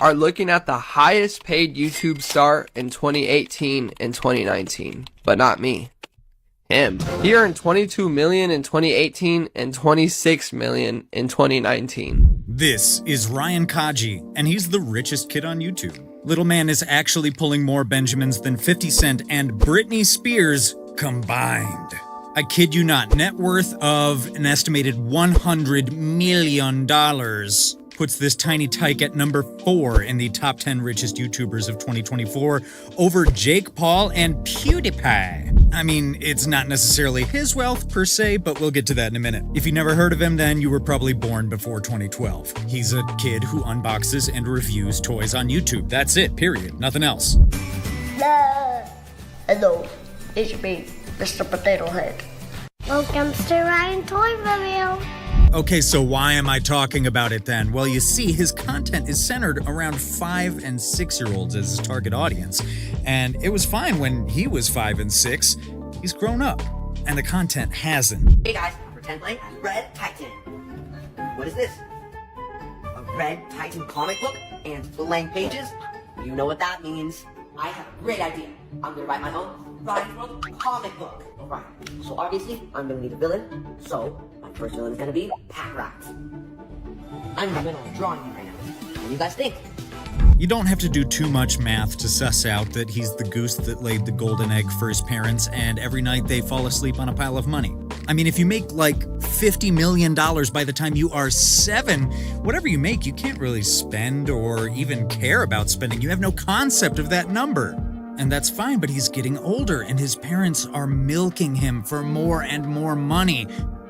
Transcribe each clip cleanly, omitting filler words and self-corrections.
are looking at the highest paid YouTube star in 2018 and 2019, but not me. Him. He earned $22 million in 2018 and $26 million in 2019. This is Ryan Kaji, and he's the richest kid on YouTube. Little man is actually pulling more Benjamins than 50 Cent and Britney Spears combined. I kid you not, net worth of an estimated $100 million puts this tiny tyke at number 4 in the top 10 richest YouTubers of 2024 over Jake Paul and PewDiePie. I mean, it's not necessarily his wealth per se, but we'll get to that in a minute. If you never heard of him, then you were probably born before 2012. He's a kid who unboxes and reviews toys on YouTube. That's it, period. Nothing else. Hello, it's me, Mr. Potato Head. Welcome to Ryan Toy Review. Okay, so why am I talking about it then? Well, you see, his content is centered around 5- and 6-year-olds as his target audience. And it was fine when he was 5 and 6. He's grown up, and the content hasn't. Hey guys, pretend playing Red Titan. What is this? A Red Titan comic book and blank pages? You know what that means. I have a great idea. I'm gonna write my own Ryan's World comic book. Right. So obviously, I'm gonna need a villain. So my first villain is gonna be Pack Rat. I'm in the middle of drawing him right now. What do you guys think? You don't have to do too much math to suss out that he's the goose that laid the golden egg for his parents, and every night they fall asleep on a pile of money. I mean, if you make like $50 million by the time you are 7, whatever you make, you can't really spend or even care about spending. You have no concept of that number. And that's fine, but he's getting older, and his parents are milking him for more and more money.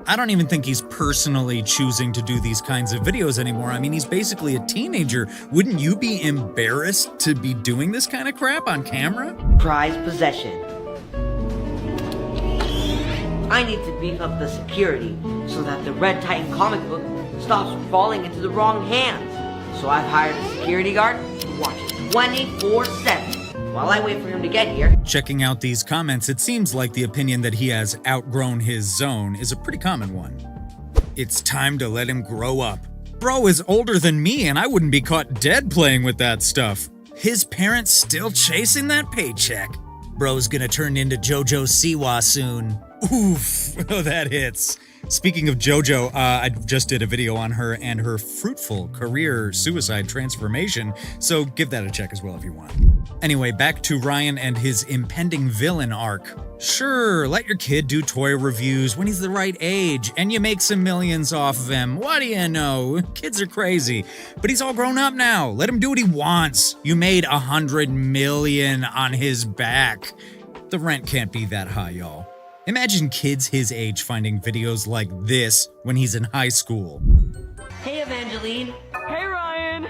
I don't even think he's personally choosing to do these kinds of videos anymore. I mean, he's basically a teenager. Wouldn't you be embarrassed to be doing this kind of crap on camera? Prize possession. I need to beef up the security so that the Red Titan comic book stops from falling into the wrong hands. So I've hired a security guard to watch it 24/7. While I wait for him to get here. Checking out these comments, it seems like the opinion that he has outgrown his zone is a pretty common one. It's time to let him grow up. Bro is older than me, and I wouldn't be caught dead playing with that stuff. His parents still chasing that paycheck. Bro's gonna turn into JoJo Siwa soon. Oof, oh, that hits. Speaking of JoJo, I just did a video on her and her fruitful career suicide transformation, so give that a check as well if you want. Anyway, back to Ryan and his impending villain arc. Sure, let your kid do toy reviews when he's the right age, and you make some millions off of him. What do you know? Kids are crazy. But he's all grown up now. Let him do what he wants. You made $100 million on his back. The rent can't be that high, y'all. Imagine kids his age finding videos like this when he's in high school. Hey, Evangeline. Hey, Ryan.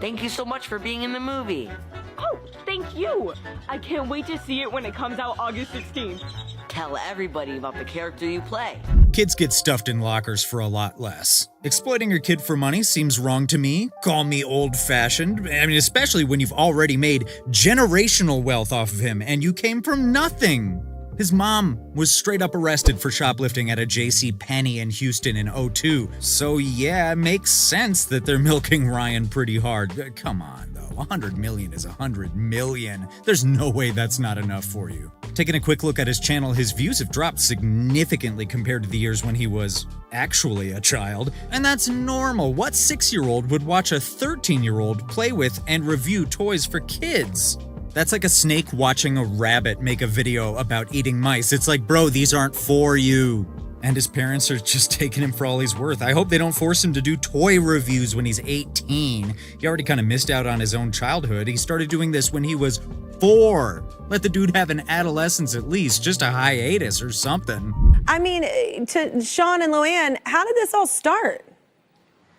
Thank you so much for being in the movie. Oh, thank you. I can't wait to see it when it comes out August 16th. Tell everybody about the character you play. Kids get stuffed in lockers for a lot less. Exploiting your kid for money seems wrong to me. Call me old-fashioned. I mean, especially when you've already made generational wealth off of him and you came from nothing. His mom was straight up arrested for shoplifting at a JCPenney in Houston in '02. So yeah, it makes sense that they're milking Ryan pretty hard. Come on, though. 100 million is 100 million. There's no way that's not enough for you. Taking a quick look at his channel, his views have dropped significantly compared to the years when he was actually a child. And that's normal. What 6-year-old would watch a 13-year-old play with and review toys for kids? That's like a snake watching a rabbit make a video about eating mice. It's like, bro, these aren't for you. And his parents are just taking him for all he's worth. I hope they don't force him to do toy reviews when he's 18. He already kind of missed out on his own childhood. He started doing this when he was 4. Let the dude have an adolescence at least, just a hiatus or something. I mean, to Sean and Luann, how did this all start?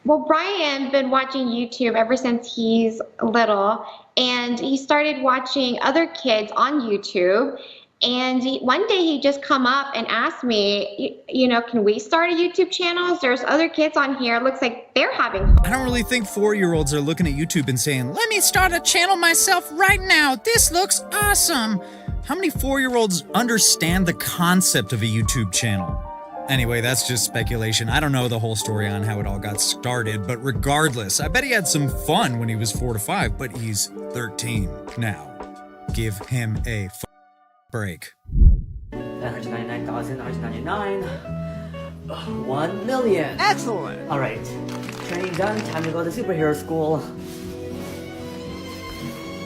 Well, Brian been watching YouTube ever since he's little, and he started watching other kids on YouTube. And one day he just come up and asked me, you know, can we start a YouTube channel? There's other kids on here. It looks like they're having fun. I don't really think 4-year-olds are looking at YouTube and saying, let me start a channel myself right now. This looks awesome. How many 4-year-olds understand the concept of a YouTube channel? Anyway, that's just speculation. I don't know the whole story on how it all got started, but regardless, I bet he had some fun when he was 4 to 5, but he's 13 now. Give him a break. 199,199. 1 million. Excellent. All right, training done. Time to go to superhero school.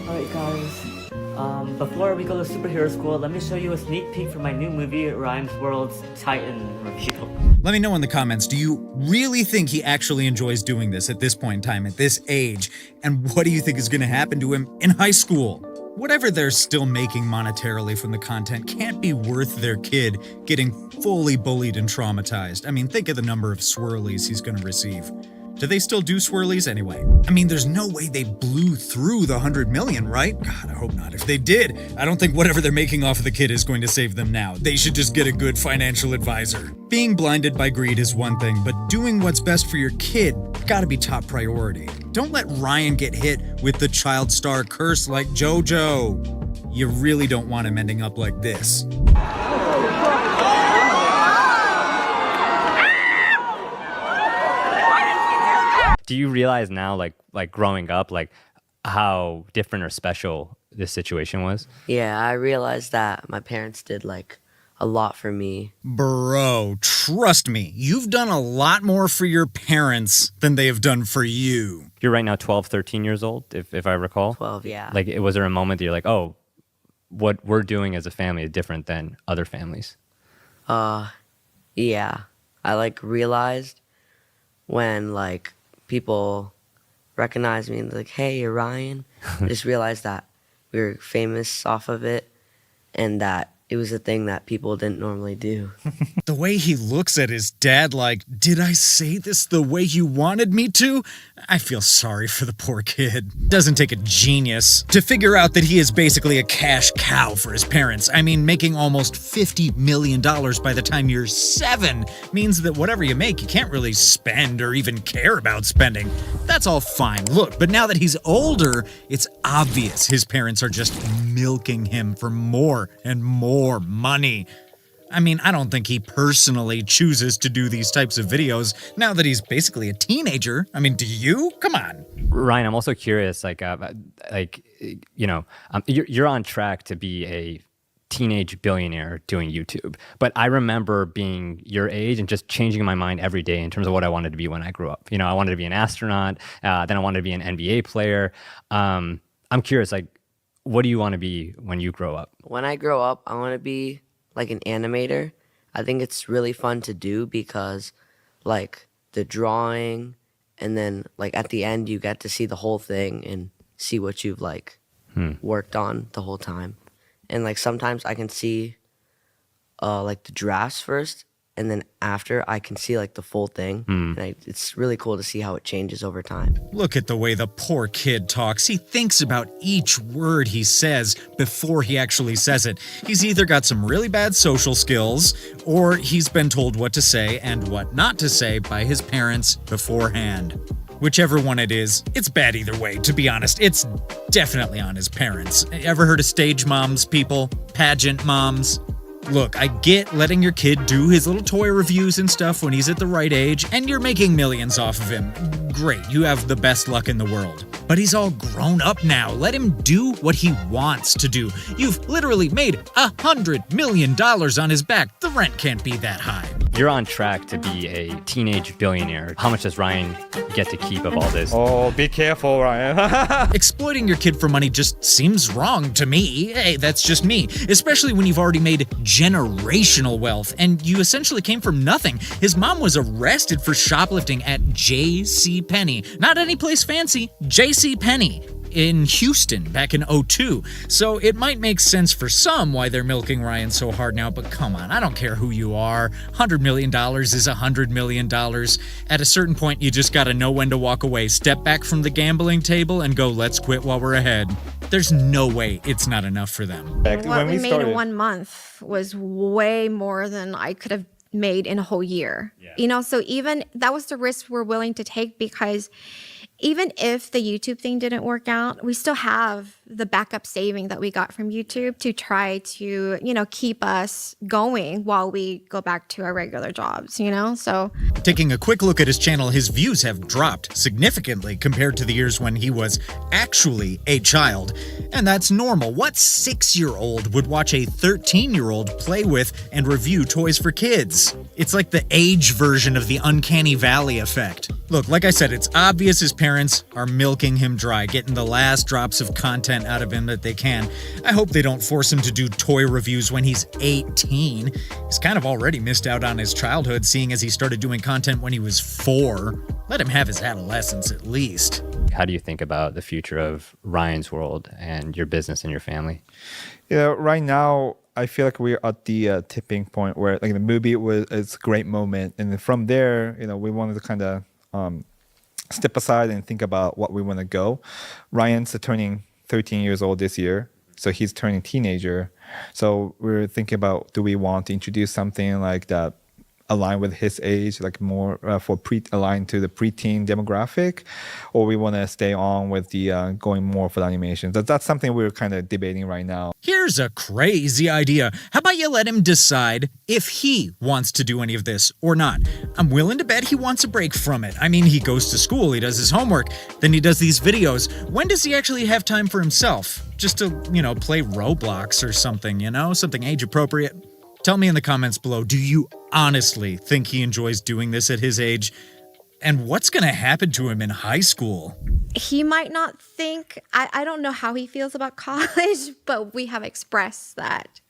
All right, guys. Before we go to superhero school, let me show you a sneak peek for my new movie, Rhymes World's Titan Reveal. Let me know in the comments, do you really think he actually enjoys doing this at this point in time, at this age? And what do you think is going to happen to him in high school? Whatever they're still making monetarily from the content can't be worth their kid getting fully bullied and traumatized. I mean, think of the number of swirlies he's going to receive. Do they still do swirlies anyway? I mean, there's no way they blew through the 100 million, right? God, I hope not. If they did, I don't think whatever they're making off of the kid is going to save them now. They should just get a good financial advisor. Being blinded by greed is one thing, but doing what's best for your kid gotta be top priority. Don't let Ryan get hit with the child star curse like JoJo. You really don't want him ending up like this. Do you realize now, like growing up, like how different or special this situation was? Yeah, I realized that my parents did like a lot for me. Bro, trust me, you've done a lot more for your parents than they have done for you. You're right now 12, 13 years old, if I recall. 12, yeah. Like, was there a moment that you're like, oh, what we're doing as a family is different than other families? Yeah. I like realized when like people recognize me and like, hey, you're Ryan. I just realized that we were famous off of it and that it was a thing that people didn't normally do. The way he looks at his dad like, did I say this the way you wanted me to? I feel sorry for the poor kid. Doesn't take a genius to figure out that he is basically a cash cow for his parents. I mean, making almost $50 million by the time you're 7 means that whatever you make, you can't really spend or even care about spending. That's all fine. Look, but now that he's older, it's obvious his parents are just milking him for more and more money. I mean, I don't think he personally chooses to do these types of videos now that he's basically a teenager. I mean, do you? Come on. Ryan, I'm also curious, you're on track to be a teenage billionaire doing YouTube. But I remember being your age and just changing my mind every day in terms of what I wanted to be when I grew up. You know, I wanted to be an astronaut, then I wanted to be an NBA player. I'm curious, like, what do you want to be when you grow up? When I grow up, I want to be like an animator. I think it's really fun to do because like the drawing and then like at the end you get to see the whole thing and see what you've like worked on the whole time. And like sometimes I can see like the drafts first and then after I can see like the full thing. And it's really cool to see how it changes over time. Look at the way the poor kid talks. He thinks about each word he says before he actually says it. He's either got some really bad social skills or he's been told what to say and what not to say by his parents beforehand. Whichever one it is, it's bad either way, to be honest. It's definitely on his parents. Ever heard of stage moms, people? Pageant moms? Look, I get letting your kid do his little toy reviews and stuff when he's at the right age, and you're making millions off of him. Great, you have the best luck in the world. But he's all grown up now. Let him do what he wants to do. You've literally made $100 million on his back. The rent can't be that high. You're on track to be a teenage billionaire. How much does Ryan get to keep of all this? Oh, be careful, Ryan. Exploiting your kid for money just seems wrong to me. Hey, that's just me. Especially when you've already made generational wealth and you essentially came from nothing. His mom was arrested for shoplifting at JCPenney. Not any place fancy, JCPenney. In Houston back in 2002. So it might make sense for some why they're milking Ryan so hard now, but come on, I don't care who you are. $100 million is $100 million. At a certain point, you just gotta know when to walk away. Step back from the gambling table and go, let's quit while we're ahead. There's no way it's not enough for them. What we made in 1 month was way more than I could have made in a whole year. Yeah. You know, so even that was the risk we're willing to take because even if the YouTube thing didn't work out, we still have the backup saving that we got from YouTube to try to, keep us going while we go back to our regular jobs, So Taking a quick look at his channel, his views have dropped significantly compared to the years when he was actually a child. And that's normal. What 6-year-old would watch a 13-year-old play with and review toys for kids? It's like the age version of the Uncanny Valley effect. Look, like I said, it's obvious his parents are milking him dry, getting the last drops of content out of him that they can. I hope they don't force him to do toy reviews when he's 18. He's kind of already missed out on his childhood, seeing as he started doing content when he was 4. Let him have his adolescence at least. How do you think about the future of Ryan's world and your business and your family? Right now, I feel like we're at the tipping point where like the movie is a great moment. And then from there, we wanted to kind of step aside and think about what we want to go. Ryan's turning 13 years old this year, so he's turning teenager. So we're thinking about, do we want to introduce something like that align with his age, like more aligned to the preteen demographic, or we want to stay on with the going more for the animation. That's something we're kind of debating right now. Here's a crazy idea. How about you let him decide if he wants to do any of this or not? I'm willing to bet he wants a break from it. I mean, he goes to school, he does his homework, then he does these videos. When does he actually have time for himself? Just to, play Roblox or something, something age appropriate? Tell me in the comments below, do you honestly think he enjoys doing this at his age? And what's going to happen to him in high school? he might not think, I don't know how he feels about college, but we have expressed that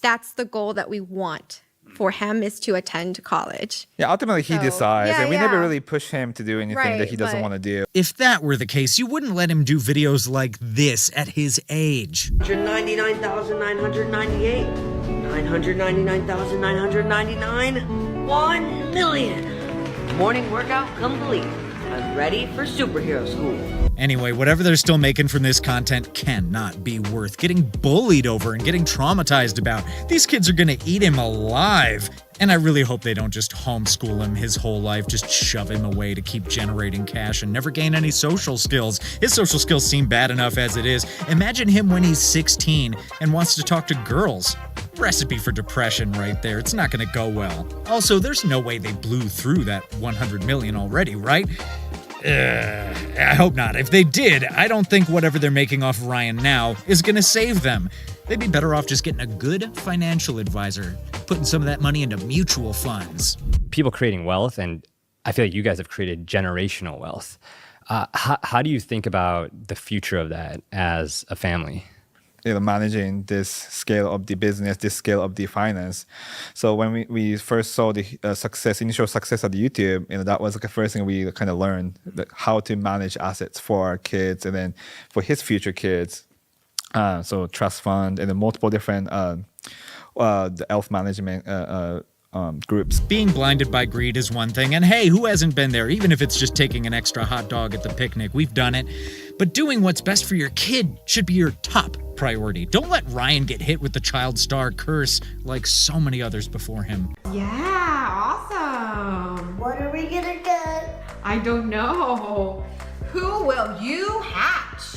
that's the goal that we want for him, is to attend college. Yeah, ultimately he decides, yeah, and we yeah. never really push him to do anything that he doesn't want to do. If that were the case, you wouldn't let him do videos like this at his age. 199,998. 999,999. 1 million. Morning workout complete. I'm ready for superhero school. Anyway, whatever they're still making from this content cannot be worth getting bullied over and getting traumatized about. These kids are gonna eat him alive. And I really hope they don't just homeschool him his whole life, just shove him away to keep generating cash and never gain any social skills. His social skills seem bad enough as it is. Imagine him when he's 16 and wants to talk to girls. Recipe for depression right there. It's not gonna go well. Also, there's no way they blew through that 100 million already, right? I hope not. If they did, I don't think whatever they're making off Ryan now is gonna save them. They'd be better off just getting a good financial advisor, putting some of that money into mutual funds. People creating wealth, and I feel like you guys have created generational wealth. How do you think about the future of that as a family? Managing this scale of the business, this scale of the finance. So when we first saw the initial success of the YouTube, that was like the first thing we kind of learned, how to manage assets for our kids and then for his future kids. So trust fund and then multiple different the wealth management groups. Being blinded by greed is one thing, and hey, who hasn't been there? Even if it's just taking an extra hot dog at the picnic, we've done it. But doing what's best for your kid should be your top priority. Don't let Ryan get hit with the child star curse like so many others before him. Yeah, awesome. What are we gonna get? I don't know. Who will you hatch?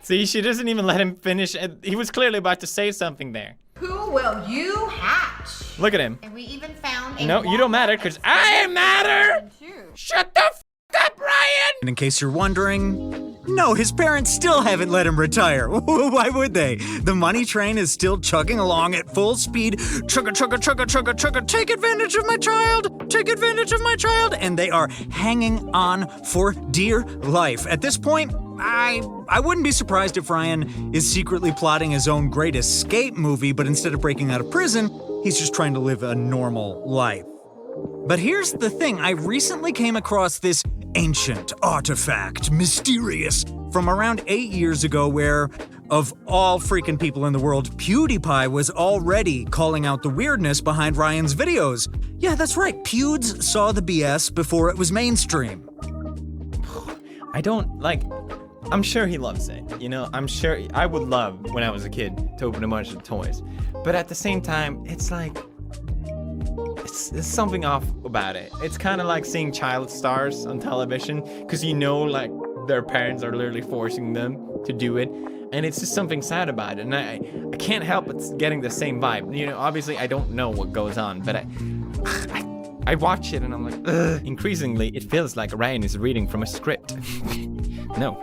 See, she doesn't even let him finish. He was clearly about to say something there. Who will you hatch? Look at him. And we even found a No, you don't matter, because I matter! Shut the f up, Ryan! And in case you're wondering, no, his parents still haven't let him retire. Why would they? The money train is still chugging along at full speed. Chugga, chugga, chugga, chugga, chugga. Take advantage of my child. Take advantage of my child. And they are hanging on for dear life. At this point, I wouldn't be surprised if Ryan is secretly plotting his own Great Escape movie, but instead of breaking out of prison, he's just trying to live a normal life. But here's the thing, I recently came across this ancient artifact, mysterious, from around 8 years ago where, of all freaking people in the world, PewDiePie was already calling out the weirdness behind Ryan's videos. Yeah, that's right, Pewds saw the BS before it was mainstream. I'm sure he loves it, I'm sure I would love, when I was a kid, to open a bunch of toys. But at the same time, it's like, there's something off about it. It's kind of like seeing child stars on television, because like their parents are literally forcing them to do it, and it's just something sad about it, and I can't help but getting the same vibe. You know, obviously I don't know what goes on, but I watch it and I'm like, ugh. Increasingly, it feels like Ryan is reading from a script. No,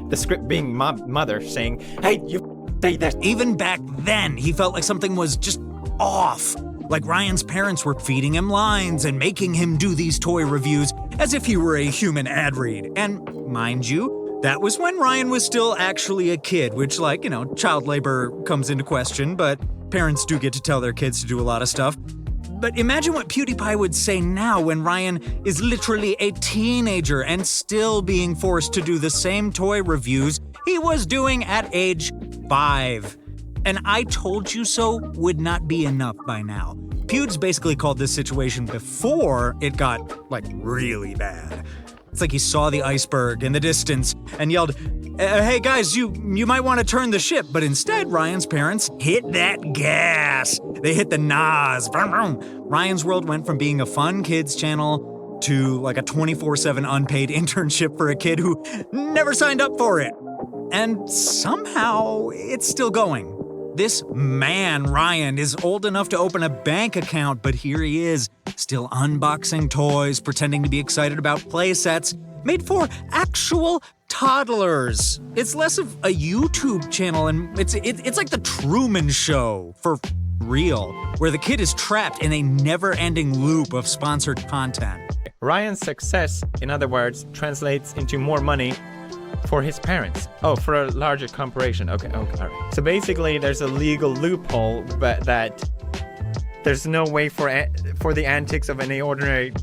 the script being my mother saying, "Hey, you say this." Even back then, he felt like something was just off. Like Ryan's parents were feeding him lines and making him do these toy reviews as if he were a human ad read. And mind you, that was when Ryan was still actually a kid, which, like, you know, child labor comes into question, but parents do get to tell their kids to do a lot of stuff. But imagine what PewDiePie would say now when Ryan is literally a teenager and still being forced to do the same toy reviews he was doing at age 5. And I told you so would not be enough by now. Pewds basically called this situation before it got, like, really bad. It's like he saw the iceberg in the distance and yelled, "Hey guys, you might want to turn the ship." But instead, Ryan's parents hit that gas. They hit the NOS. Ryan's World went from being a fun kids channel to like a 24/7 unpaid internship for a kid who never signed up for it. And somehow, it's still going. This man, Ryan, is old enough to open a bank account, but here he is, still unboxing toys, pretending to be excited about play sets made for actual toddlers. It's less of a YouTube channel, and it's like the Truman Show for real, where the kid is trapped in a never-ending loop of sponsored content. Ryan's success, in other words, translates into more money for his parents. Oh, for a larger corporation. Okay, all right. So basically, there's a legal loophole, but that there's no way for the antics of any ordinary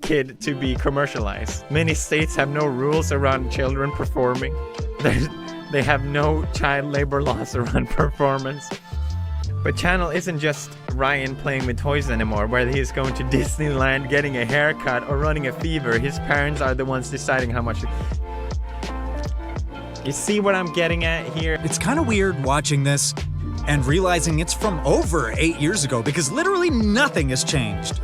kid to be commercialized. Many states have no rules around children performing. They have no child labor laws around performance. But channel isn't just Ryan playing with toys anymore, whether he's going to Disneyland, getting a haircut, or running a fever. His parents are the ones deciding how much. You see what I'm getting at here? It's kind of weird watching this and realizing it's from over 8 years ago, because literally nothing has changed.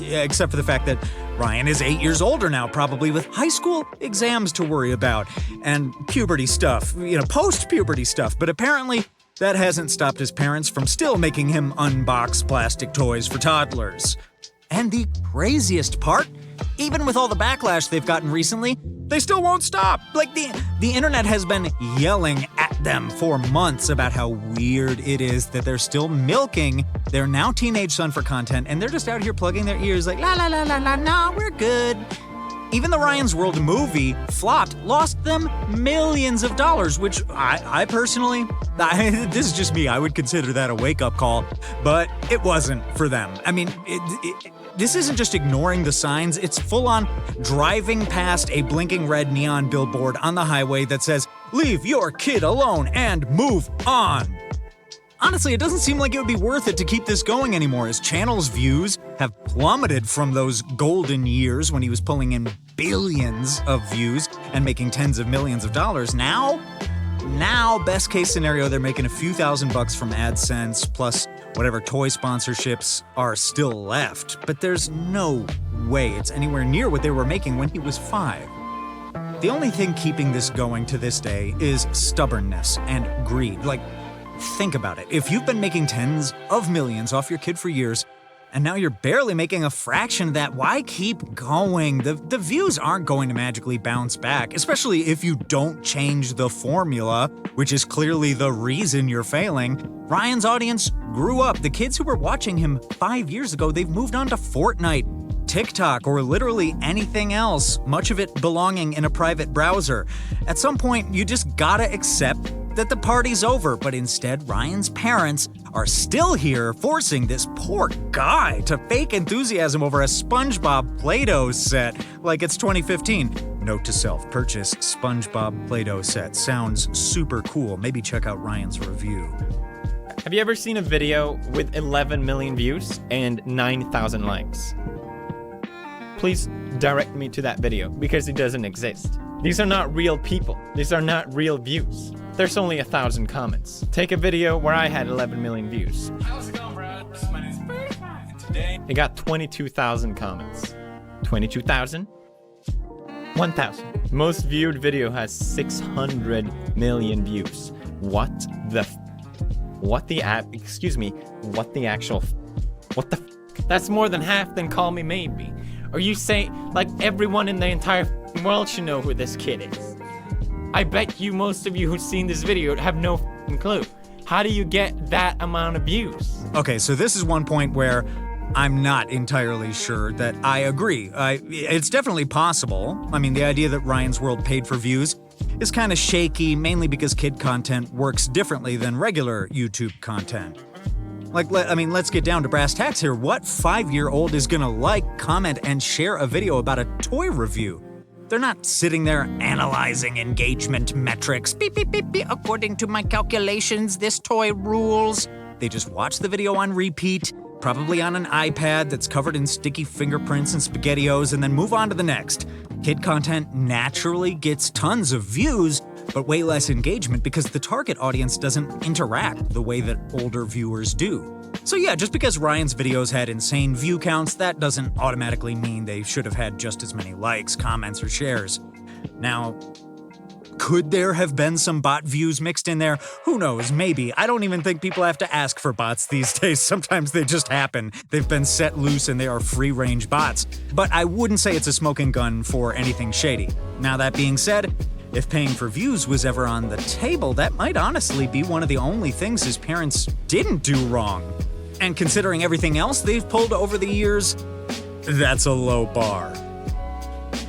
Except for the fact that Ryan is 8 years older now, probably with high school exams to worry about and puberty stuff, post-puberty stuff. But apparently that hasn't stopped his parents from still making him unbox plastic toys for toddlers. And the craziest part, even with all the backlash they've gotten recently, they still won't stop. Like, the internet has been yelling at them for months about how weird it is that they're still milking their now teenage son for content, and they're just out here plugging their ears like, la la la la la, nah, we're good. Even the Ryan's World movie flopped, lost them millions of dollars, which I personally, this is just me, I would consider that a wake-up call, but it wasn't for them. I mean, this isn't just ignoring the signs, it's full-on driving past a blinking red neon billboard on the highway that says, "Leave your kid alone and move on." Honestly, it doesn't seem like it would be worth it to keep this going anymore. His channel's views have plummeted from those golden years when he was pulling in billions of views and making tens of millions of dollars. Now, best case scenario, they're making a few $1,000s from AdSense, plus whatever toy sponsorships are still left. But there's no way it's anywhere near what they were making when he was 5. The only thing keeping this going to this day is stubbornness and greed. Like, think about it. If you've been making tens of millions off your kid for years, and now you're barely making a fraction of that, why keep going? The views aren't going to magically bounce back, especially if you don't change the formula, which is clearly the reason you're failing. Ryan's audience grew up. The kids who were watching him 5 years ago, they've moved on to Fortnite, TikTok, or literally anything else, much of it belonging in a private browser. At some point, you just gotta accept that the party's over, but instead, Ryan's parents are still here, forcing this poor guy to fake enthusiasm over a SpongeBob Play-Doh set like it's 2015. Note to self, purchase SpongeBob Play-Doh set. Sounds super cool. Maybe check out Ryan's review. Have you ever seen a video with 11 million views and 9,000 likes? Please direct me to that video, because it doesn't exist. These are not real people. These are not real views. There's only 1,000 comments. Take a video where I had 11 million views. How's it going, bro? My name's Bird, and today It got 22,000 comments. 22,000? 1,000. Most viewed video has 600 million views. What the That's more than half than Call Me Maybe. Are you saying, like, everyone in the entire world should know who this kid is? I bet you most of you who've seen this video have no clue. How do you get that amount of views? Okay, so this is one point where I'm not entirely sure that I agree. It's definitely possible. I mean, the idea that Ryan's World paid for views is kind of shaky, mainly because kid content works differently than regular YouTube content. Let's get down to brass tacks here. What 5-year-old is gonna like, comment, and share a video about a toy review? They're not sitting there analyzing engagement metrics. Beep, beep, beep, beep. According to my calculations, this toy rules. They just watch the video on repeat, probably on an iPad that's covered in sticky fingerprints and SpaghettiOs, and then move on to the next. Kid content naturally gets tons of views, but way less engagement because the target audience doesn't interact the way that older viewers do. So yeah, just because Ryan's videos had insane view counts, that doesn't automatically mean they should have had just as many likes, comments, or shares. Now, could there have been some bot views mixed in there? Who knows, maybe. I don't even think people have to ask for bots these days. Sometimes they just happen. They've been set loose and they are free-range bots. But I wouldn't say it's a smoking gun for anything shady. Now that being said, if paying for views was ever on the table, that might honestly be one of the only things his parents didn't do wrong. And considering everything else they've pulled over the years, that's a low bar.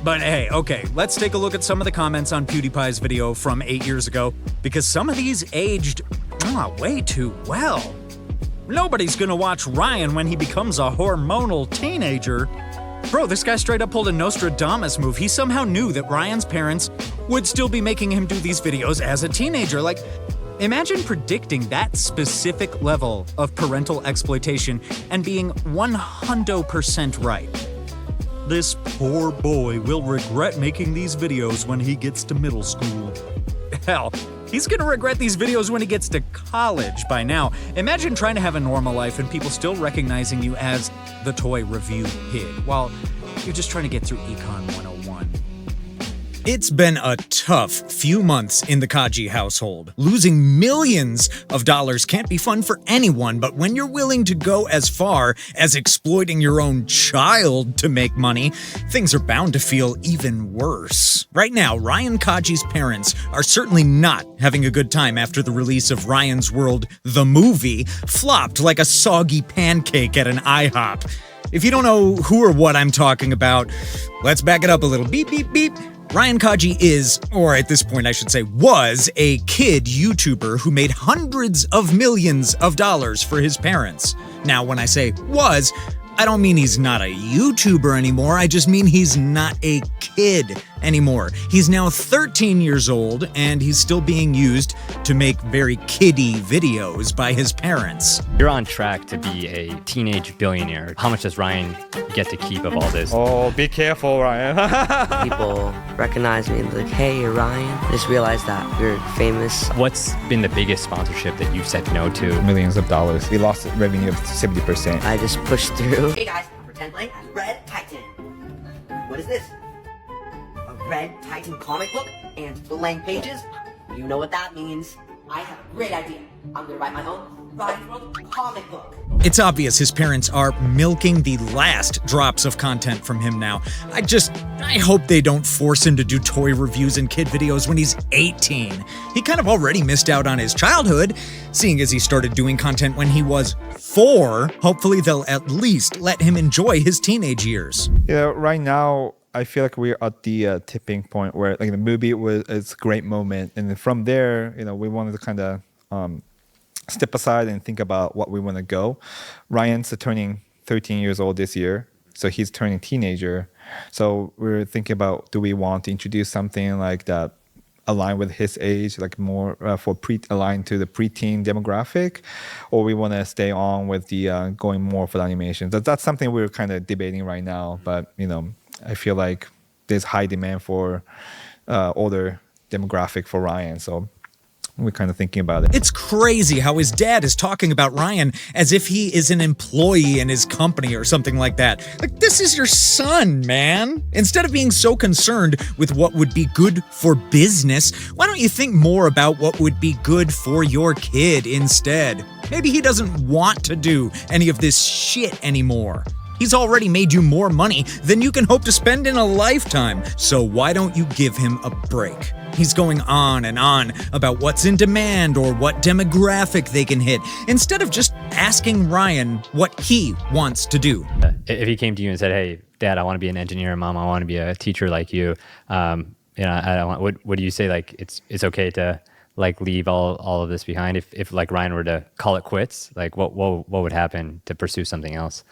But hey, okay, let's take a look at some of the comments on PewDiePie's video from 8 years ago, because some of these aged way too well. Nobody's gonna watch Ryan when he becomes a hormonal teenager. Bro, this guy straight up pulled a Nostradamus move. He somehow knew that Ryan's parents would still be making him do these videos as a teenager. Like, imagine predicting that specific level of parental exploitation and being 100% right. This poor boy will regret making these videos when he gets to middle school. Hell, he's gonna regret these videos when he gets to college by now. Imagine trying to have a normal life and people still recognizing you as the toy review kid while you're just trying to get through Econ 101. It's been a tough few months in the Kaji household. Losing millions of dollars can't be fun for anyone, but when you're willing to go as far as exploiting your own child to make money, things are bound to feel even worse. Right now, Ryan Kaji's parents are certainly not having a good time after the release of Ryan's World, the movie, flopped like a soggy pancake at an IHOP. If you don't know who or what I'm talking about, let's back it up a little. Beep, beep, beep. Ryan Kaji is, or at this point I should say was, a kid YouTuber who made hundreds of millions of dollars for his parents. Now, when I say was, I don't mean he's not a YouTuber anymore, I just mean he's not a kid anymore. He's now 13 years old, and he's still being used to make very kiddie videos by his parents. You're on track to be a teenage billionaire. How much does Ryan get to keep of all this? Oh, be careful, Ryan. People recognize me and be like, hey, you're Ryan. I just realized that you're famous. What's been the biggest sponsorship that you've said no to? Millions of dollars. We lost revenue of 70%. I just pushed through. Hey guys, pretend playing as Red Titan. What is this? A Red Titan comic book and blank pages? You know what that means. I have a great idea. I'm gonna write my own Ryan's World comic book. It's obvious his parents are milking the last drops of content from him now. I hope they don't force him to do toy reviews and kid videos when he's 18. He kind of already missed out on his childhood, seeing as he started doing content when he was 4. Hopefully they'll at least let him enjoy his teenage years. Right now, I feel like we're at the tipping point where like the movie it's a great moment, and then from there, we wanted to kind of step aside and think about what we want to go. Ryan's turning 13 years old this year, so he's turning teenager. So we're thinking about, do we want to introduce something like that align with his age, like more aligned to the preteen demographic, or we want to stay on with the going more for the animation. That's something we're kind of debating right now. But I feel like there's high demand for older demographic for Ryan, so we're kind of thinking about it. It's crazy how his dad is talking about Ryan as if he is an employee in his company or something like that. Like, this is your son, man. Instead of being so concerned with what would be good for business, why don't you think more about what would be good for your kid instead? Maybe he doesn't want to do any of this shit anymore. He's already made you more money than you can hope to spend in a lifetime, so why don't you give him a break? He's going on and on about what's in demand or what demographic they can hit, instead of just asking Ryan what he wants to do. If he came to you and said, "Hey, Dad, I want to be an engineer. Mom, I want to be a teacher like you," I don't want. Would you say like it's okay to like leave all of this behind if like Ryan were to call it quits? Like what would happen to pursue something else?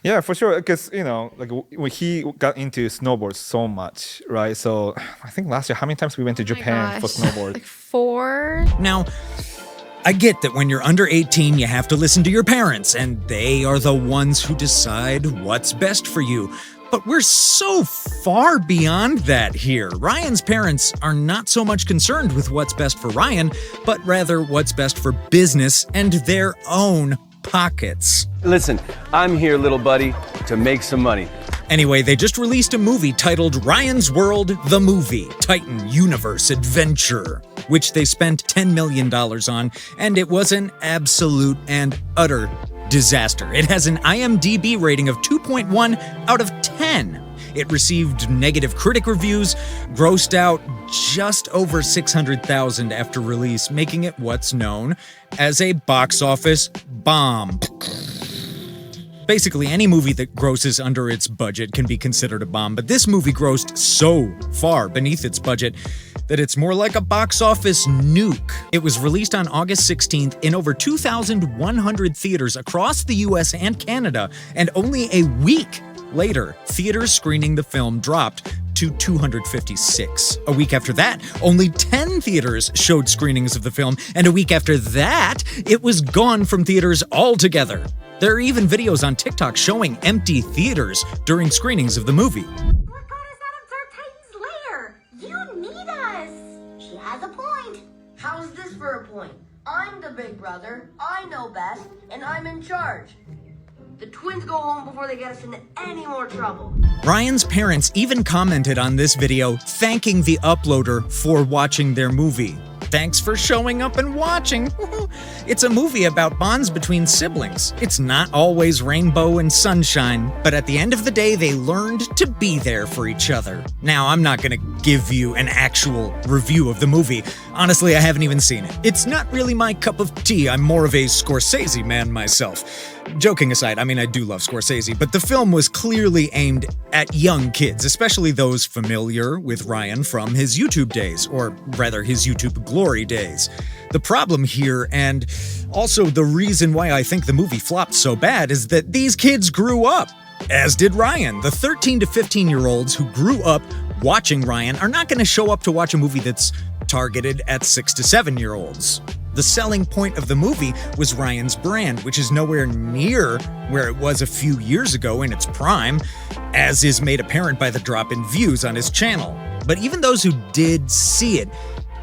Yeah, for sure. Because like when he got into snowboard so much, right? So I think last year, how many times we went to Japan for snowboard? Like 4. Now, I get that when you're under 18, you have to listen to your parents, and they are the ones who decide what's best for you. But we're so far beyond that here. Ryan's parents are not so much concerned with what's best for Ryan, but rather what's best for business and their own pockets. Listen, I'm here, little buddy, to make some money. Anyway, they just released a movie titled Ryan's World, the Movie, Titan Universe Adventure, which they spent $10 million on, and it was an absolute and utter disaster. It has an IMDb rating of 2.1 out of 10. It received negative critic reviews, grossed out just over $600,000 after release, making it what's known as a box office bomb. Basically, any movie that grosses under its budget can be considered a bomb, but this movie grossed so far beneath its budget that it's more like a box office nuke. It was released on August 16th in over 2,100 theaters across the US and Canada, and only a week later, theaters screening the film dropped to 256. A week after that, only 10 theaters showed screenings of the film, and a week after that, it was gone from theaters altogether. There are even videos on TikTok showing empty theaters during screenings of the movie. You need us! She has a point. How's this for a point? I'm the big brother, I know best, and I'm in charge. The twins go home before they get us into any more trouble. Ryan's parents even commented on this video thanking the uploader for watching their movie. Thanks for showing up and watching. It's a movie about bonds between siblings. It's not always rainbow and sunshine, but at the end of the day, they learned to be there for each other. Now, I'm not gonna give you an actual review of the movie. Honestly, I haven't even seen it. It's not really my cup of tea. I'm more of a Scorsese man myself. Joking aside, I mean, I do love Scorsese, but the film was clearly aimed at young kids, especially those familiar with Ryan from his YouTube days, or rather his YouTube glory days. The problem here, and also the reason why I think the movie flopped so bad, is that these kids grew up, as did Ryan. The 13 to 15-year-olds who grew up watching Ryan are not going to show up to watch a movie that's targeted at 6 to 7-year-olds. The selling point of the movie was Ryan's brand, which is nowhere near where it was a few years ago in its prime, as is made apparent by the drop in views on his channel. But even those who did see it,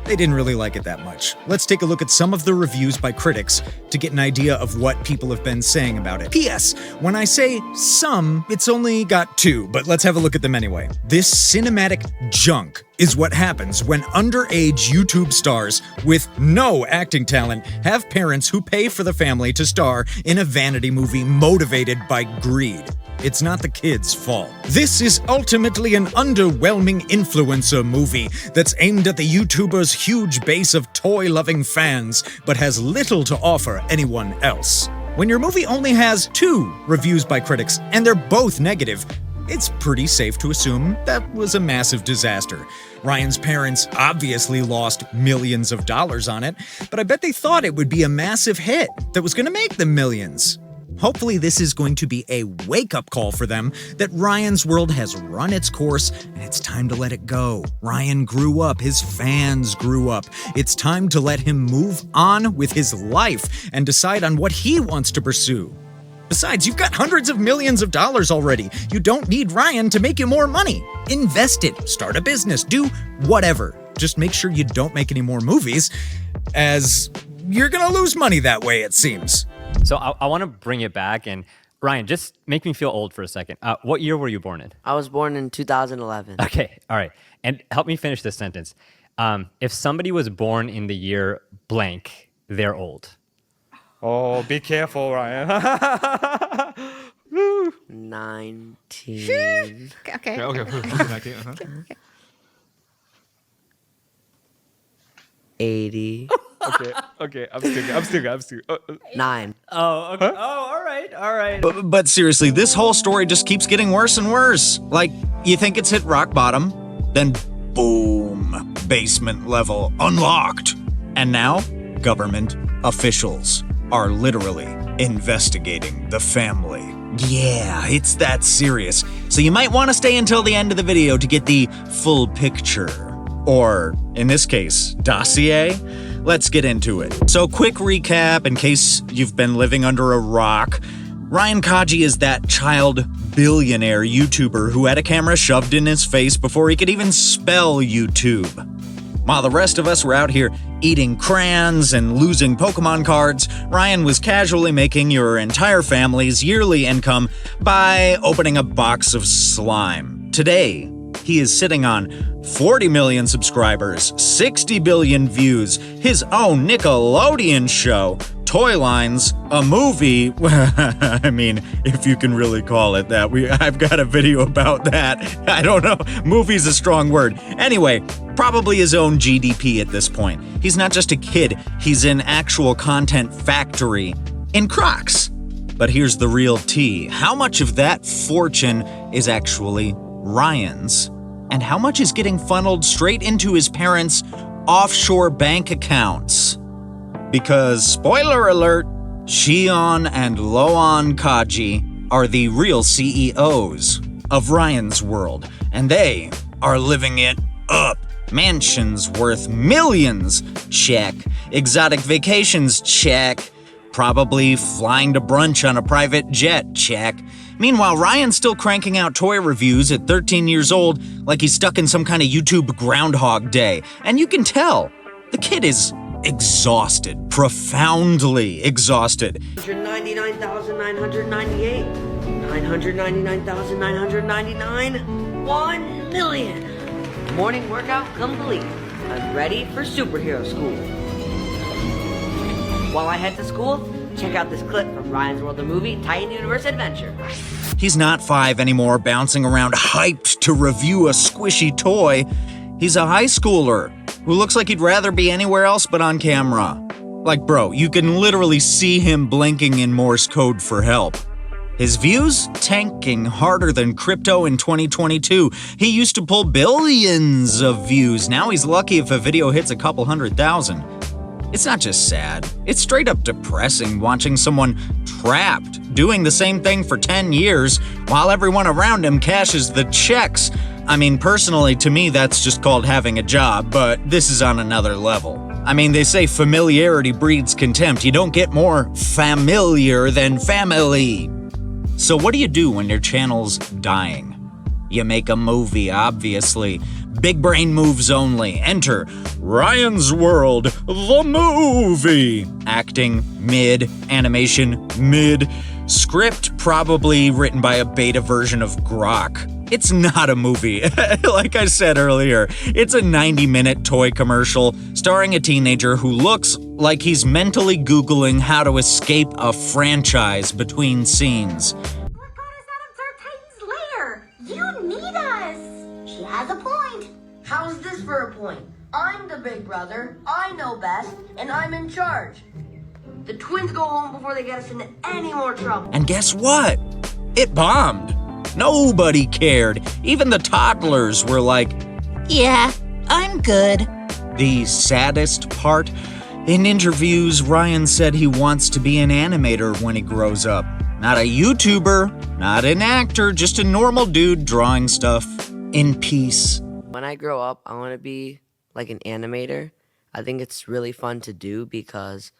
they didn't really like it that much. Let's take a look at some of the reviews by critics to get an idea of what people have been saying about it. P.S. When I say some, it's only got 2, but let's have a look at them anyway. This cinematic junk is what happens when underage YouTube stars with no acting talent have parents who pay for the family to star in a vanity movie motivated by greed. It's not the kid's fault. This is ultimately an underwhelming influencer movie that's aimed at the YouTuber's huge base of toy-loving fans, but has little to offer anyone else. When your movie only has 2 reviews by critics, and they're both negative, it's pretty safe to assume that was a massive disaster. Ryan's parents obviously lost millions of dollars on it, but I bet they thought it would be a massive hit that was going to make them millions. Hopefully this is going to be a wake-up call for them that Ryan's World has run its course and it's time to let it go. Ryan grew up, his fans grew up. It's time to let him move on with his life and decide on what he wants to pursue. Besides, you've got hundreds of millions of dollars already. You don't need Ryan to make you more money. Invest it, start a business, do whatever. Just make sure you don't make any more movies as you're gonna lose money that way, it seems. So I want to bring it back. And Ryan, just make me feel old for a second. What year were you born in? I was born in 2011. Okay, all right. And help me finish this sentence. If somebody was born in the year blank, they're old. Oh, be careful, Ryan. 19. Okay. Okay. 80. Okay. I'm still. 9. Oh, okay. Oh, all right. But seriously, this whole story just keeps getting worse and worse. Like, you think it's hit rock bottom, then boom, basement level unlocked. And now, government officials are literally investigating the family. Yeah, it's that serious. So you might want to stay until the end of the video to get the full picture. Or, in this case, dossier. Let's get into it. So, quick recap in case you've been living under a rock. Ryan Kaji is that child billionaire YouTuber who had a camera shoved in his face before he could even spell YouTube. While the rest of us were out here eating crayons and losing Pokemon cards, Ryan was casually making your entire family's yearly income by opening a box of slime. Today, he is sitting on 40 million subscribers, 60 billion views, his own Nickelodeon show, toy lines, a movie. I mean, if you can really call it that. I've got a video about that. I don't know. Movie's a strong word. Anyway, probably his own GDP at this point. He's not just a kid. He's an actual content factory in Crocs. But here's the real tea. How much of that fortune is actually Ryan's? And how much is getting funneled straight into his parents' offshore bank accounts? Because, spoiler alert, Shion and Loan Kaji are the real CEOs of Ryan's world, and they are living it up. Mansions worth millions, check. Exotic vacations, check. Probably flying to brunch on a private jet, check. Meanwhile, Ryan's still cranking out toy reviews at 13 years old like he's stuck in some kind of YouTube Groundhog Day. And you can tell, the kid is exhausted, profoundly exhausted. 199,998. 999,999. 1 million. Morning workout complete. I'm ready for superhero school. While I head to school, check out this clip from Ryan's World of Movie Titan Universe Adventure. He's not 5 anymore, bouncing around hyped to review a squishy toy. He's a high schooler who looks like he'd rather be anywhere else but on camera. Like, bro, you can literally see him blinking in Morse code for help. His views tanking harder than crypto in 2022. He used to pull billions of views. Now he's lucky if a video hits a couple 100,000. It's not just sad, it's straight up depressing watching someone trapped, doing the same thing for 10 years while everyone around him cashes the checks. I mean, personally, to me, that's just called having a job, but this is on another level. I mean, they say familiarity breeds contempt. You don't get more familiar than family. So what do you do when your channel's dying? You make a movie, obviously. Big brain moves only. Enter Ryan's World, the movie. Acting, mid. Animation, mid. Script probably written by a beta version of Grok. It's not a movie. Like I said earlier, it's a 90-minute toy commercial starring a teenager who looks like he's mentally Googling how to escape a franchise between scenes. You need us. She has a point. How's this for a point? I'm the big brother, I know best, and I'm in charge. The twins go home before they get us into any more trouble. And guess what? It bombed. Nobody cared. Even the toddlers were like, yeah, I'm good. The saddest part? In interviews, Ryan said he wants to be an animator when he grows up. Not a YouTuber, not an actor, just a normal dude drawing stuff in peace. When I grow up, I want to be like an animator. I think it's really fun to do because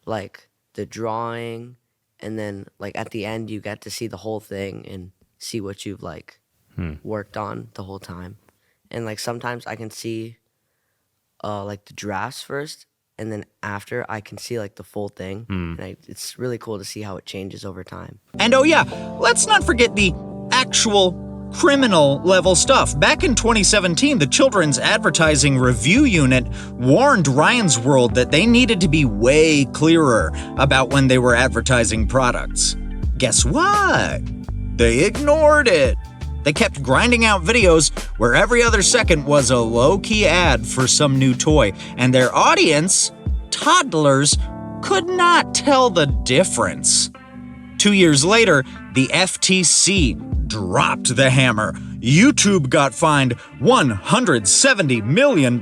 like the drawing and then like at the end you get to see the whole thing and see what you've like worked on the whole time. And like sometimes I can see like the drafts first and then after I can see like the full thing, and it's really cool to see how it changes over time. And oh yeah, let's not forget the actual criminal level stuff. Back in 2017, the Children's Advertising Review Unit warned Ryan's World that they needed to be way clearer about when they were advertising products. Guess what? They ignored it. They kept grinding out videos where every other second was a low-key ad for some new toy, and their audience, toddlers, could not tell the difference. 2 years later, the FTC dropped the hammer. YouTube got fined $170 million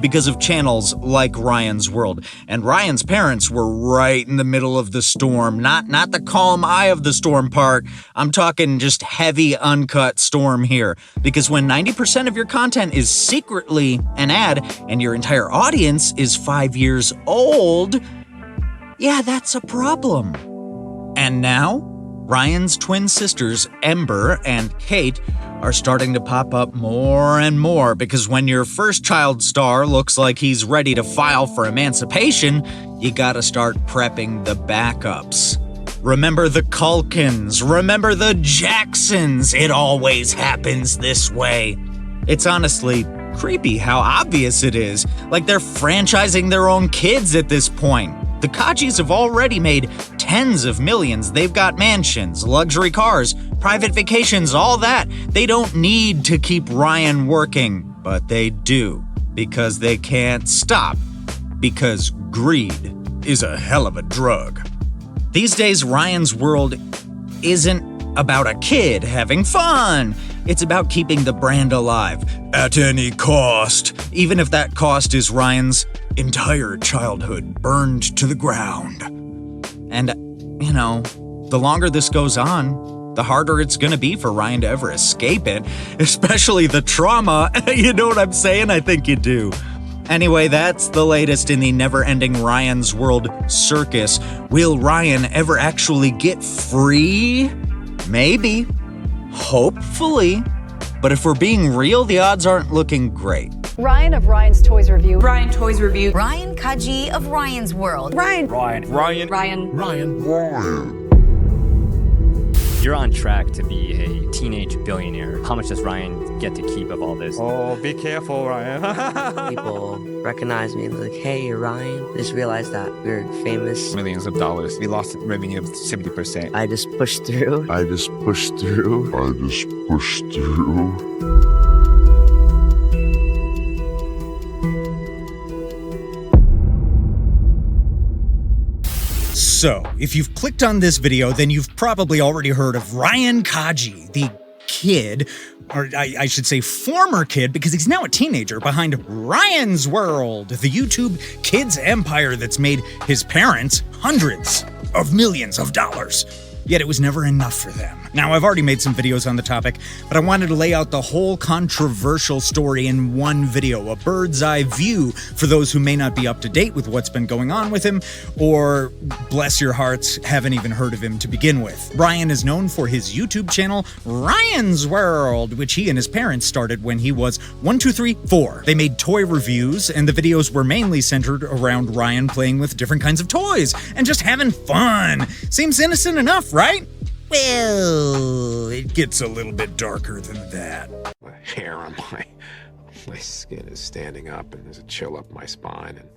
because of channels like Ryan's World. And Ryan's parents were right in the middle of the storm. Not the calm eye of the storm part. I'm talking just heavy, uncut storm here. Because when 90% of your content is secretly an ad and your entire audience is 5 years old, yeah, that's a problem. And now, Ryan's twin sisters, Ember and Kate, are starting to pop up more and more because when your first child star looks like he's ready to file for emancipation, you gotta start prepping the backups. Remember the Culkins, remember the Jacksons, it always happens this way. It's honestly creepy how obvious it is, like they're franchising their own kids at this point. The Kajis have already made tens of millions. They've got mansions, luxury cars, private vacations, all that. They don't need to keep Ryan working, but they do because they can't stop. Because greed is a hell of a drug. These days, Ryan's World isn't about a kid having fun. It's about keeping the brand alive at any cost, even if that cost is Ryan's entire childhood burned to the ground. And, you know, the longer this goes on, the harder it's gonna be for Ryan to ever escape it, especially the trauma. You know what I'm saying? I think you do. Anyway, that's the latest in the never-ending Ryan's World circus. Will Ryan ever actually get free? Maybe. Hopefully. But if we're being real, the odds aren't looking great. Ryan of Ryan's Toys Review. Ryan Toys Review. Ryan Kaji of Ryan's World. Ryan. You're on track to be a teenage billionaire. How much does Ryan get to keep of all this? Oh, be careful, Ryan. People recognize me and they're like, hey, you're Ryan. Just realized that we're famous. Millions of dollars. We lost revenue of 70%. I just pushed through. So, if you've clicked on this video, then you've probably already heard of Ryan Kaji, the kid, or I should say former kid, because he's now a teenager, behind Ryan's World, the YouTube kids empire that's made his parents hundreds of millions of dollars. Yet it was never enough for them. Now, I've already made some videos on the topic, but I wanted to lay out the whole controversial story in one video, a bird's eye view for those who may not be up to date with what's been going on with him, or, bless your hearts, haven't even heard of him to begin with. Ryan is known for his YouTube channel, Ryan's World, which he and his parents started when he was 4. They made toy reviews, and the videos were mainly centered around Ryan playing with different kinds of toys and just having fun. Seems innocent enough, right? Well, it gets a little bit darker than that. The hair on my skin is standing up and there's a chill up my spine. And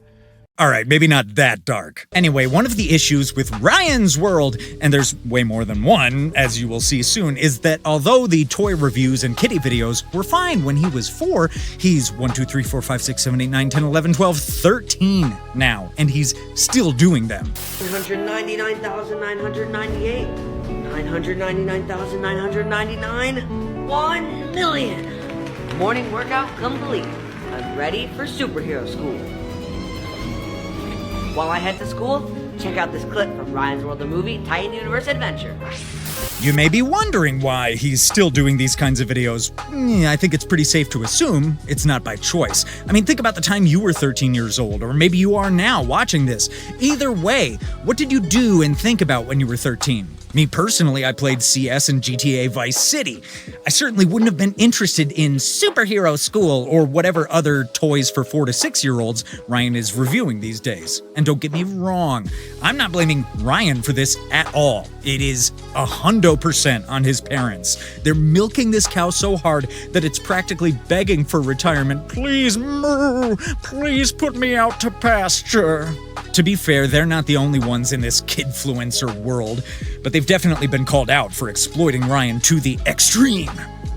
all right, maybe not that dark. Anyway, one of the issues with Ryan's World, and there's way more than one, as you will see soon, is that although the toy reviews and kitty videos were fine when he was 4, he's 1, 2, 3, 4, 5, 6, 7, 8, 9, 10, 11, 12, 13 now, and he's still doing them. 999,998. 999,999. 1 million. Morning workout complete. I'm ready for superhero school. While I head to school, check out this clip from Ryan's World, the movie, Titan Universe Adventure. You may be wondering why he's still doing these kinds of videos. I think it's pretty safe to assume it's not by choice. I mean, think about the time you were 13 years old, or maybe you are now watching this. Either way, what did you do and think about when you were 13? Me personally, I played CS and GTA Vice City. I certainly wouldn't have been interested in Superhero School or whatever other toys for 4 to 6-year-olds Ryan is reviewing these days. And don't get me wrong, I'm not blaming Ryan for this at all. It is 100% on his parents. They're milking this cow so hard that it's practically begging for retirement. Please, moo, please put me out to pasture. To be fair, they're not the only ones in this kidfluencer world, but they've definitely been called out for exploiting Ryan to the extreme.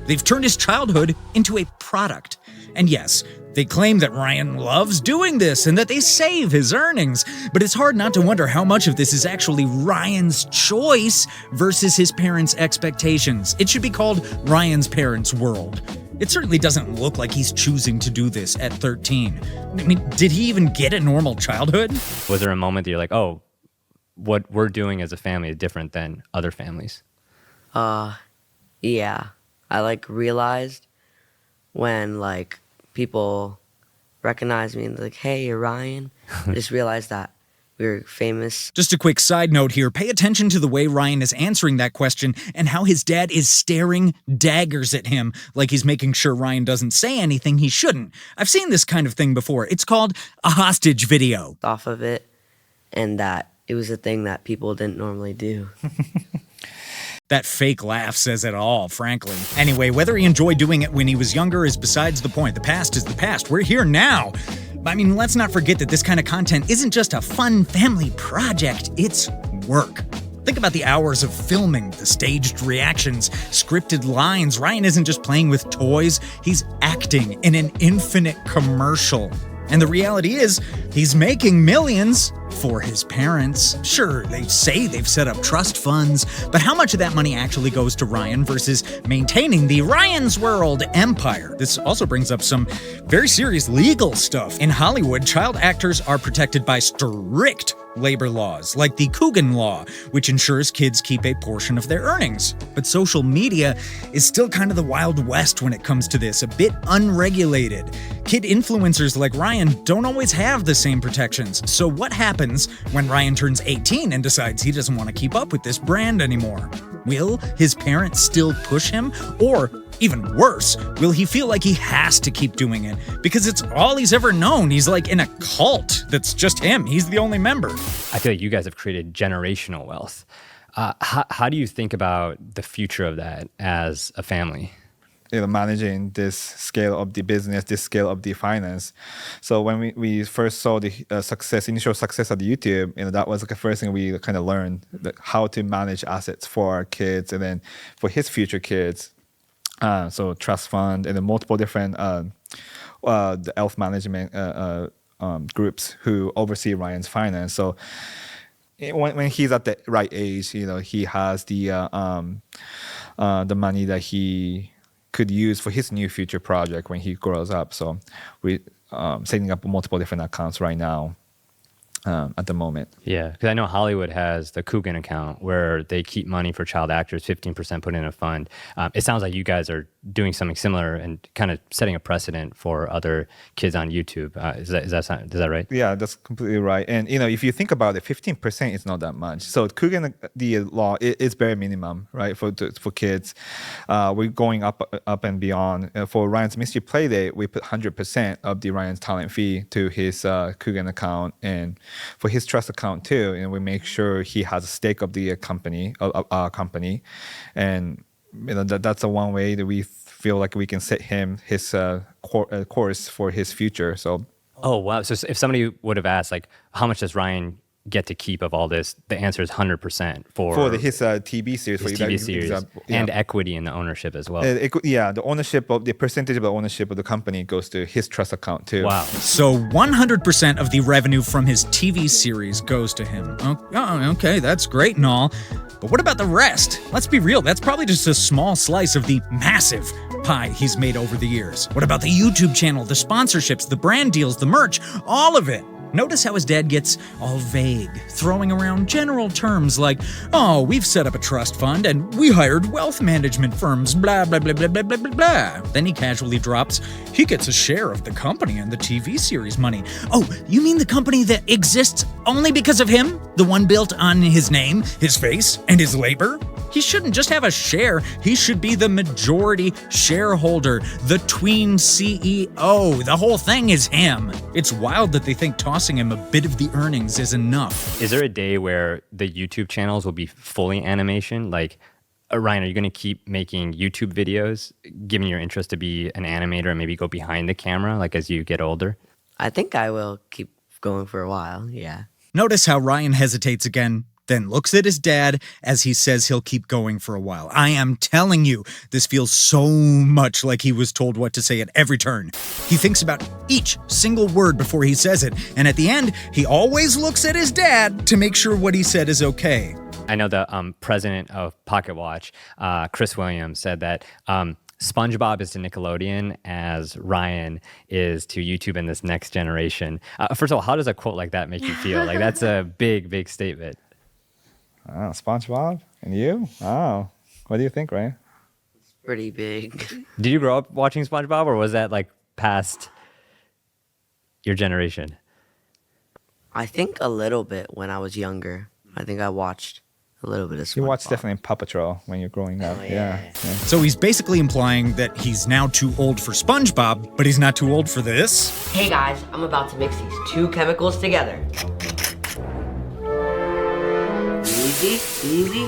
They've turned his childhood into a product. And yes, they claim that Ryan loves doing this and that they save his earnings, but it's hard not to wonder how much of this is actually Ryan's choice versus his parents' expectations. It should be called Ryan's parents' world. It certainly doesn't look like he's choosing to do this at 13. I mean, did he even get a normal childhood? Was there a moment that you're like, oh, what we're doing as a family is different than other families? Yeah. I realized when people recognize me and they're like, hey, you're Ryan. I just realized that we're famous. Just a quick side note here. Pay attention to the way Ryan is answering that question and how his dad is staring daggers at him like he's making sure Ryan doesn't say anything he shouldn't. I've seen this kind of thing before. It's called a hostage video. Off of it, and that it was a thing that people didn't normally do. That fake laugh says it all, frankly. Anyway, whether he enjoyed doing it when he was younger is besides the point. The past is the past. We're here now. I mean, let's not forget that this kind of content isn't just a fun family project, it's work. Think about the hours of filming, the staged reactions, scripted lines. Ryan isn't just playing with toys, he's acting in an infinite commercial. And the reality is, he's making millions for his parents. Sure, they say they've set up trust funds, but how much of that money actually goes to Ryan versus maintaining the Ryan's World empire? This also brings up some very serious legal stuff. In Hollywood, child actors are protected by strict labor laws, like the Coogan Law, which ensures kids keep a portion of their earnings. But social media is still kind of the Wild West when it comes to this, a bit unregulated. Kid influencers like Ryan don't always have the same protections. So what happens when Ryan turns 18 and decides he doesn't want to keep up with this brand anymore? Will his parents still push him? Or even worse, will he feel like he has to keep doing it because it's all he's ever known? He's like in a cult that's just him. He's the only member. I feel like you guys have created generational wealth. How do you think about the future of that as a family? Managing this scale of the business, this scale of the finance. So when we first saw the initial success of the YouTube, that was the first thing we kind of learned, how to manage assets for our kids and then for his future kids. So trust fund and then multiple different the wealth management groups who oversee Ryan's finance. So when he's at the right age, he has the money that he could use for his new future project when he grows up. So we're setting up multiple different accounts right now at the moment. Yeah, because I know Hollywood has the Coogan account where they keep money for child actors, 15% put in a fund. It sounds like you guys are doing something similar and kind of setting a precedent for other kids on YouTube. Is that right? Yeah, that's completely right. And if you think about it, 15% is not that much. So Coogan, the law is bare minimum, right, for kids. We're going up and beyond. For Ryan's Mystery Playdate, we put 100% of the Ryan's talent fee to his Coogan account, and for his trust account too. We make sure he has a stake of the company, and that's a one way that we feel like we can set him his course for his future. So. Oh wow! So if somebody would have asked, how much does Ryan get to keep of all this? The answer is 100% for his TV series. His TV series and equity in the ownership as well. The ownership of the percentage of the ownership of the company goes to his trust account too. Wow! So 100% of the revenue from his TV series goes to him. Oh, okay, that's great and all. But what about the rest? Let's be real, that's probably just a small slice of the massive pie he's made over the years. What about the YouTube channel, the sponsorships, the brand deals, the merch, all of it? Notice how his dad gets all vague, throwing around general terms like, oh, we've set up a trust fund and we hired wealth management firms, blah, blah, blah, blah, blah, blah, blah, blah. Then he casually drops, he gets a share of the company and the TV series money. Oh, you mean the company that exists only because of him? The one built on his name, his face, and his labor? He shouldn't just have a share. He should be the majority shareholder, the tween CEO. The whole thing is him. It's wild that they think tossing him a bit of the earnings is enough. Is there a day where the YouTube channels will be fully animation? Like, Ryan, are you going to keep making YouTube videos, given your interest to be an animator and maybe go behind the camera, like as you get older? I think I will keep going for a while, yeah. Notice how Ryan hesitates again, then looks at his dad as he says he'll keep going for a while. I am telling you, this feels so much like he was told what to say at every turn. He thinks about each single word before he says it, and at the end, he always looks at his dad to make sure what he said is okay. I know the president of Pocket Watch, Chris Williams, said that SpongeBob is to Nickelodeon as Ryan is to YouTube in this next generation. First of all, how does a quote like that make you feel? Like, that's a big, big statement. Oh, SpongeBob? And you? Oh. What do you think, Ryan? It's pretty big. Did you grow up watching SpongeBob, or was that like past your generation? I think a little bit when I was younger. I think I watched a little bit of SpongeBob. You watched definitely Paw Patrol when you're growing up. Oh, yeah. So he's basically implying that he's now too old for SpongeBob, but he's not too old for this. Hey guys, I'm about to mix these two chemicals together. Easy, easy.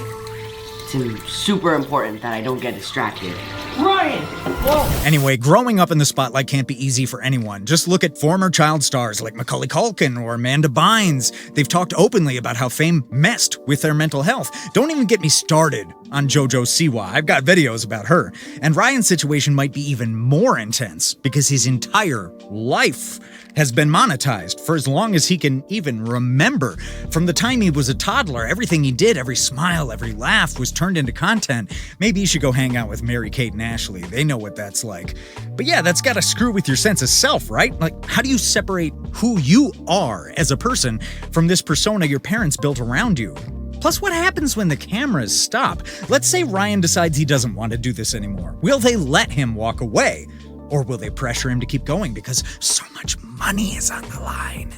It's super important that I don't get distracted. Ryan! Whoa! Anyway, growing up in the spotlight can't be easy for anyone. Just look at former child stars like Macaulay Culkin or Amanda Bynes. They've talked openly about how fame messed with their mental health. Don't even get me started on JoJo Siwa. I've got videos about her. And Ryan's situation might be even more intense because his entire life has been monetized for as long as he can even remember. From the time he was a toddler, everything he did, every smile, every laugh was turned into content. Maybe you should go hang out with Mary-Kate and Ashley. They know what that's like. But yeah, that's gotta screw with your sense of self, right? Like, how do you separate who you are as a person from this persona your parents built around you? Plus, what happens when the cameras stop? Let's say Ryan decides he doesn't want to do this anymore. Will they let him walk away? Or will they pressure him to keep going because so much money is on the line?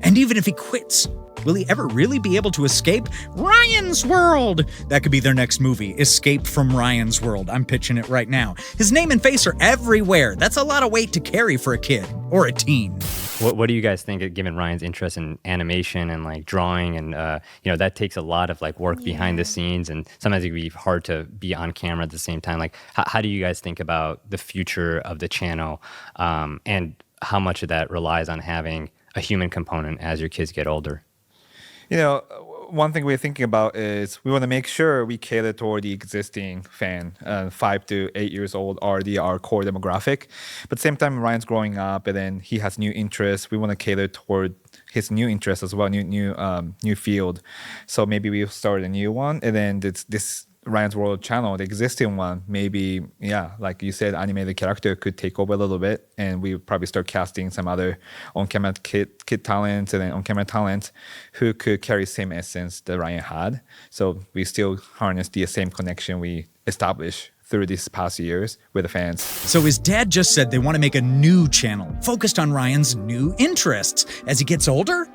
And even if he quits, will he ever really be able to escape Ryan's World? That could be their next movie, Escape from Ryan's World. I'm pitching it right now. His name and face are everywhere. That's a lot of weight to carry for a kid or a teen. What do you guys think, given Ryan's interest in animation and like drawing, and that takes a lot of like work behind the scenes, and sometimes it can be hard to be on camera at the same time. Like, how do you guys think about the future of the channel, and how much of that relies on having a human component as your kids get older? You know, one thing we're thinking about is we want to make sure we cater toward the existing fan, 5 to 8 years old, already our core demographic. But at the same time, Ryan's growing up, and then he has new interests. We want to cater toward his new interests as well, new field. So maybe we'll start a new one, and then this Ryan's World channel, the existing one, maybe, yeah, like you said, animated character could take over a little bit, and we would probably start casting some other on-camera kid talents and then on-camera talents who could carry same essence that Ryan had. So we still harness the same connection we established through these past years with the fans. So his dad just said they want to make a new channel focused on Ryan's new interests as he gets older?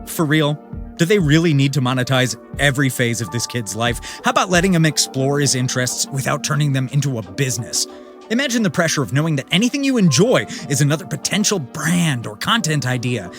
For real? Do they really need to monetize every phase of this kid's life? How about letting him explore his interests without turning them into a business? Imagine the pressure of knowing that anything you enjoy is another potential brand or content idea.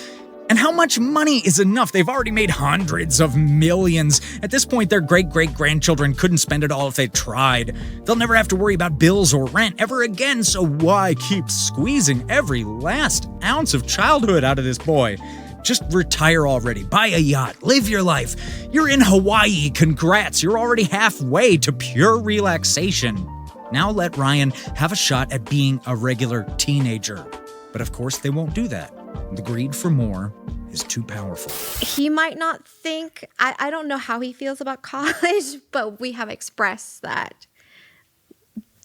And how much money is enough? They've already made hundreds of millions. At this point, their great-great-grandchildren couldn't spend it all if they tried. They'll never have to worry about bills or rent ever again, so why keep squeezing every last ounce of childhood out of this boy? Just retire already, buy a yacht, live your life. You're in Hawaii, congrats, you're already halfway to pure relaxation. Now let Ryan have a shot at being a regular teenager. But of course they won't do that. The greed for more is too powerful. He might not think, I don't know how he feels about college, but we have expressed that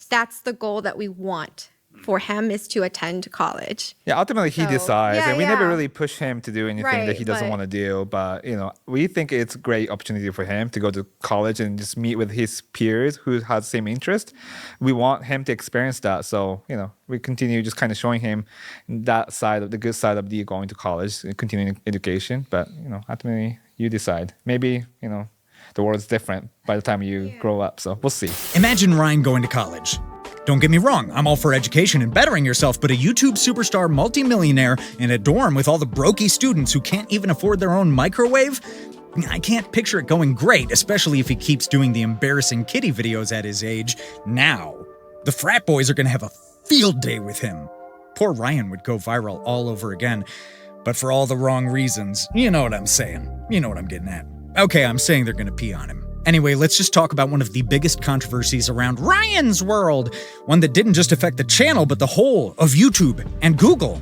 that's the goal that we want for him is to attend college. Yeah, ultimately he So, decides, yeah, and we never yeah. really push him to do anything that Right, he doesn't but- want to do. But we think it's a great opportunity for him to go to college and just meet with his peers who have the same interest. We want him to experience that, so we continue just kind of showing him that side of the good side of the going to college, and continuing education. But ultimately you decide. Maybe the world's different by the time you grow up. So we'll see. Imagine Ryan going to college. Don't get me wrong, I'm all for education and bettering yourself, but a YouTube superstar multimillionaire in a dorm with all the brokey students who can't even afford their own microwave? I can't picture it going great, especially if he keeps doing the embarrassing kitty videos at his age now. The frat boys are gonna have a field day with him. Poor Ryan would go viral all over again, but for all the wrong reasons. You know what I'm saying. You know what I'm getting at. Okay, I'm saying they're gonna pee on him. Anyway, let's just talk about one of the biggest controversies around Ryan's world. One that didn't just affect the channel, but the whole of YouTube and Google.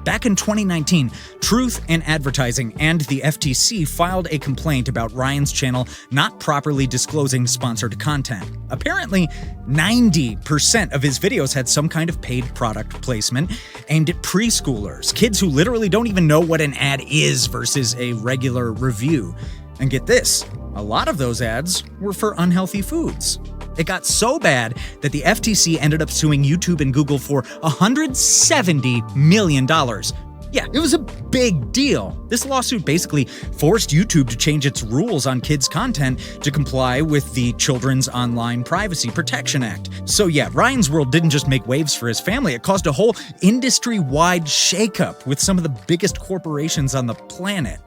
Back in 2019, Truth in Advertising and the FTC filed a complaint about Ryan's channel not properly disclosing sponsored content. Apparently, 90% of his videos had some kind of paid product placement aimed at preschoolers, kids who literally don't even know what an ad is versus a regular review. And get this, a lot of those ads were for unhealthy foods. It got so bad that the FTC ended up suing YouTube and Google for $170 million. Yeah, it was a big deal. This lawsuit basically forced YouTube to change its rules on kids' content to comply with the Children's Online Privacy Protection Act. So yeah, Ryan's world didn't just make waves for his family, it caused a whole industry-wide shakeup with some of the biggest corporations on the planet.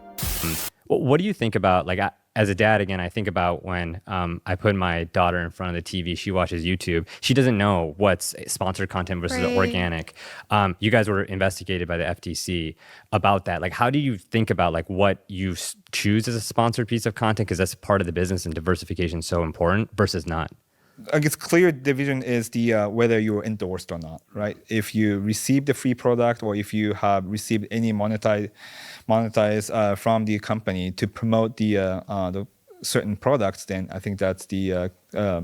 What do you think about, like, as a dad, again, I think about when I put my daughter in front of the TV, she watches YouTube. She doesn't know what's sponsored content versus organic. You guys were investigated by the FTC about that. Like, how do you think about like what you choose as a sponsored piece of content? Because that's part of the business and diversification is so important versus not. I guess clear division is the whether you're endorsed or not, right? If you receive the free product or if you have received any monetize from the company to promote the certain products, then I think that's the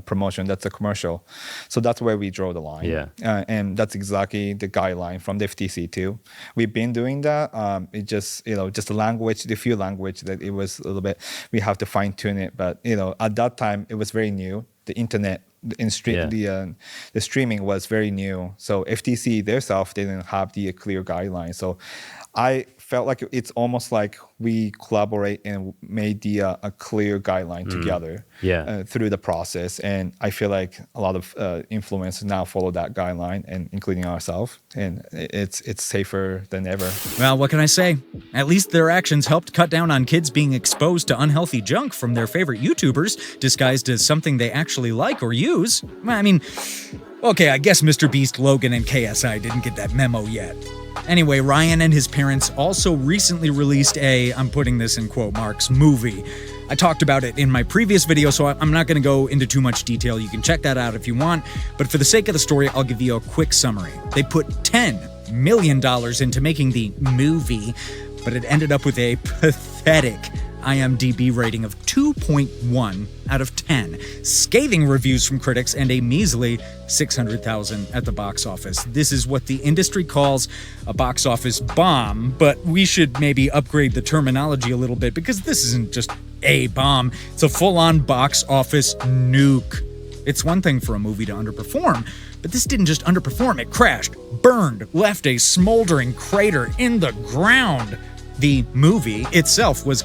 promotion, that's a commercial. So that's where we draw the line. Yeah. And that's exactly the guideline from the FTC too. We've been doing that. It just, just the language, the few language that it was a little bit, we have to fine tune it. But, at that time it was very new. The internet the streaming was very new. So FTC themselves didn't have the clear guidelines. So I felt like it's almost like we collaborate and made a clear guideline together through the process. And I feel like a lot of influencers now follow that guideline, and including ourselves. And it's safer than ever. Well, what can I say? At least their actions helped cut down on kids being exposed to unhealthy junk from their favorite YouTubers, disguised as something they actually like or use. I mean, okay, I guess Mr. Beast, Logan, and KSI didn't get that memo yet. Anyway, Ryan and his parents also recently released I'm putting this in quote marks, movie. I talked about it in my previous video, so I'm not going to go into too much detail. You can check that out if you want, but for the sake of the story, I'll give you a quick summary. They put $10 million into making the movie, but it ended up with a pathetic IMDb rating of 2.1 out of 10, scathing reviews from critics, and a measly 600,000 at the box office. This is what the industry calls a box office bomb, but we should maybe upgrade the terminology a little bit because this isn't just a bomb, it's a full-on box office nuke. It's one thing for a movie to underperform, but this didn't just underperform, it crashed, burned, left a smoldering crater in the ground. The movie itself was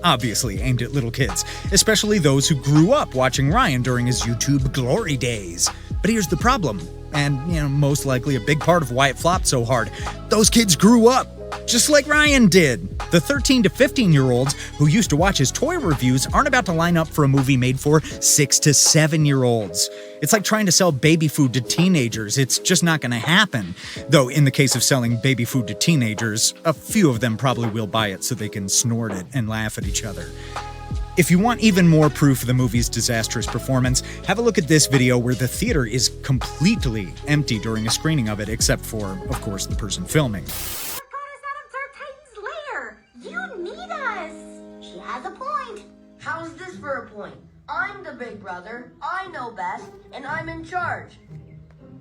obviously aimed at little kids, especially those who grew up watching Ryan during his YouTube glory days. But here's the problem, and most likely a big part of why it flopped so hard. Those kids grew up, just like Ryan did. The 13 to 15-year-olds who used to watch his toy reviews aren't about to line up for a movie made for 6 to 7-year-olds. It's like trying to sell baby food to teenagers. It's just not going to happen. Though in the case of selling baby food to teenagers, a few of them probably will buy it so they can snort it and laugh at each other. If you want even more proof of the movie's disastrous performance, have a look at this video where the theater is completely empty during a screening of it, except for, of course, the person filming. You need us. She has a point. How's this for a point? I'm the big brother, I know best, and I'm in charge.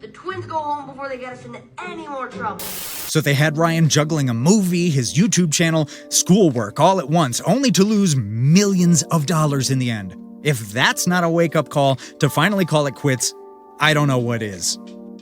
The twins go home before they get us into any more trouble. So they had Ryan juggling a movie, his YouTube channel, schoolwork all at once, only to lose millions of dollars in the end. If that's not a wake-up call to finally call it quits, I don't know what is.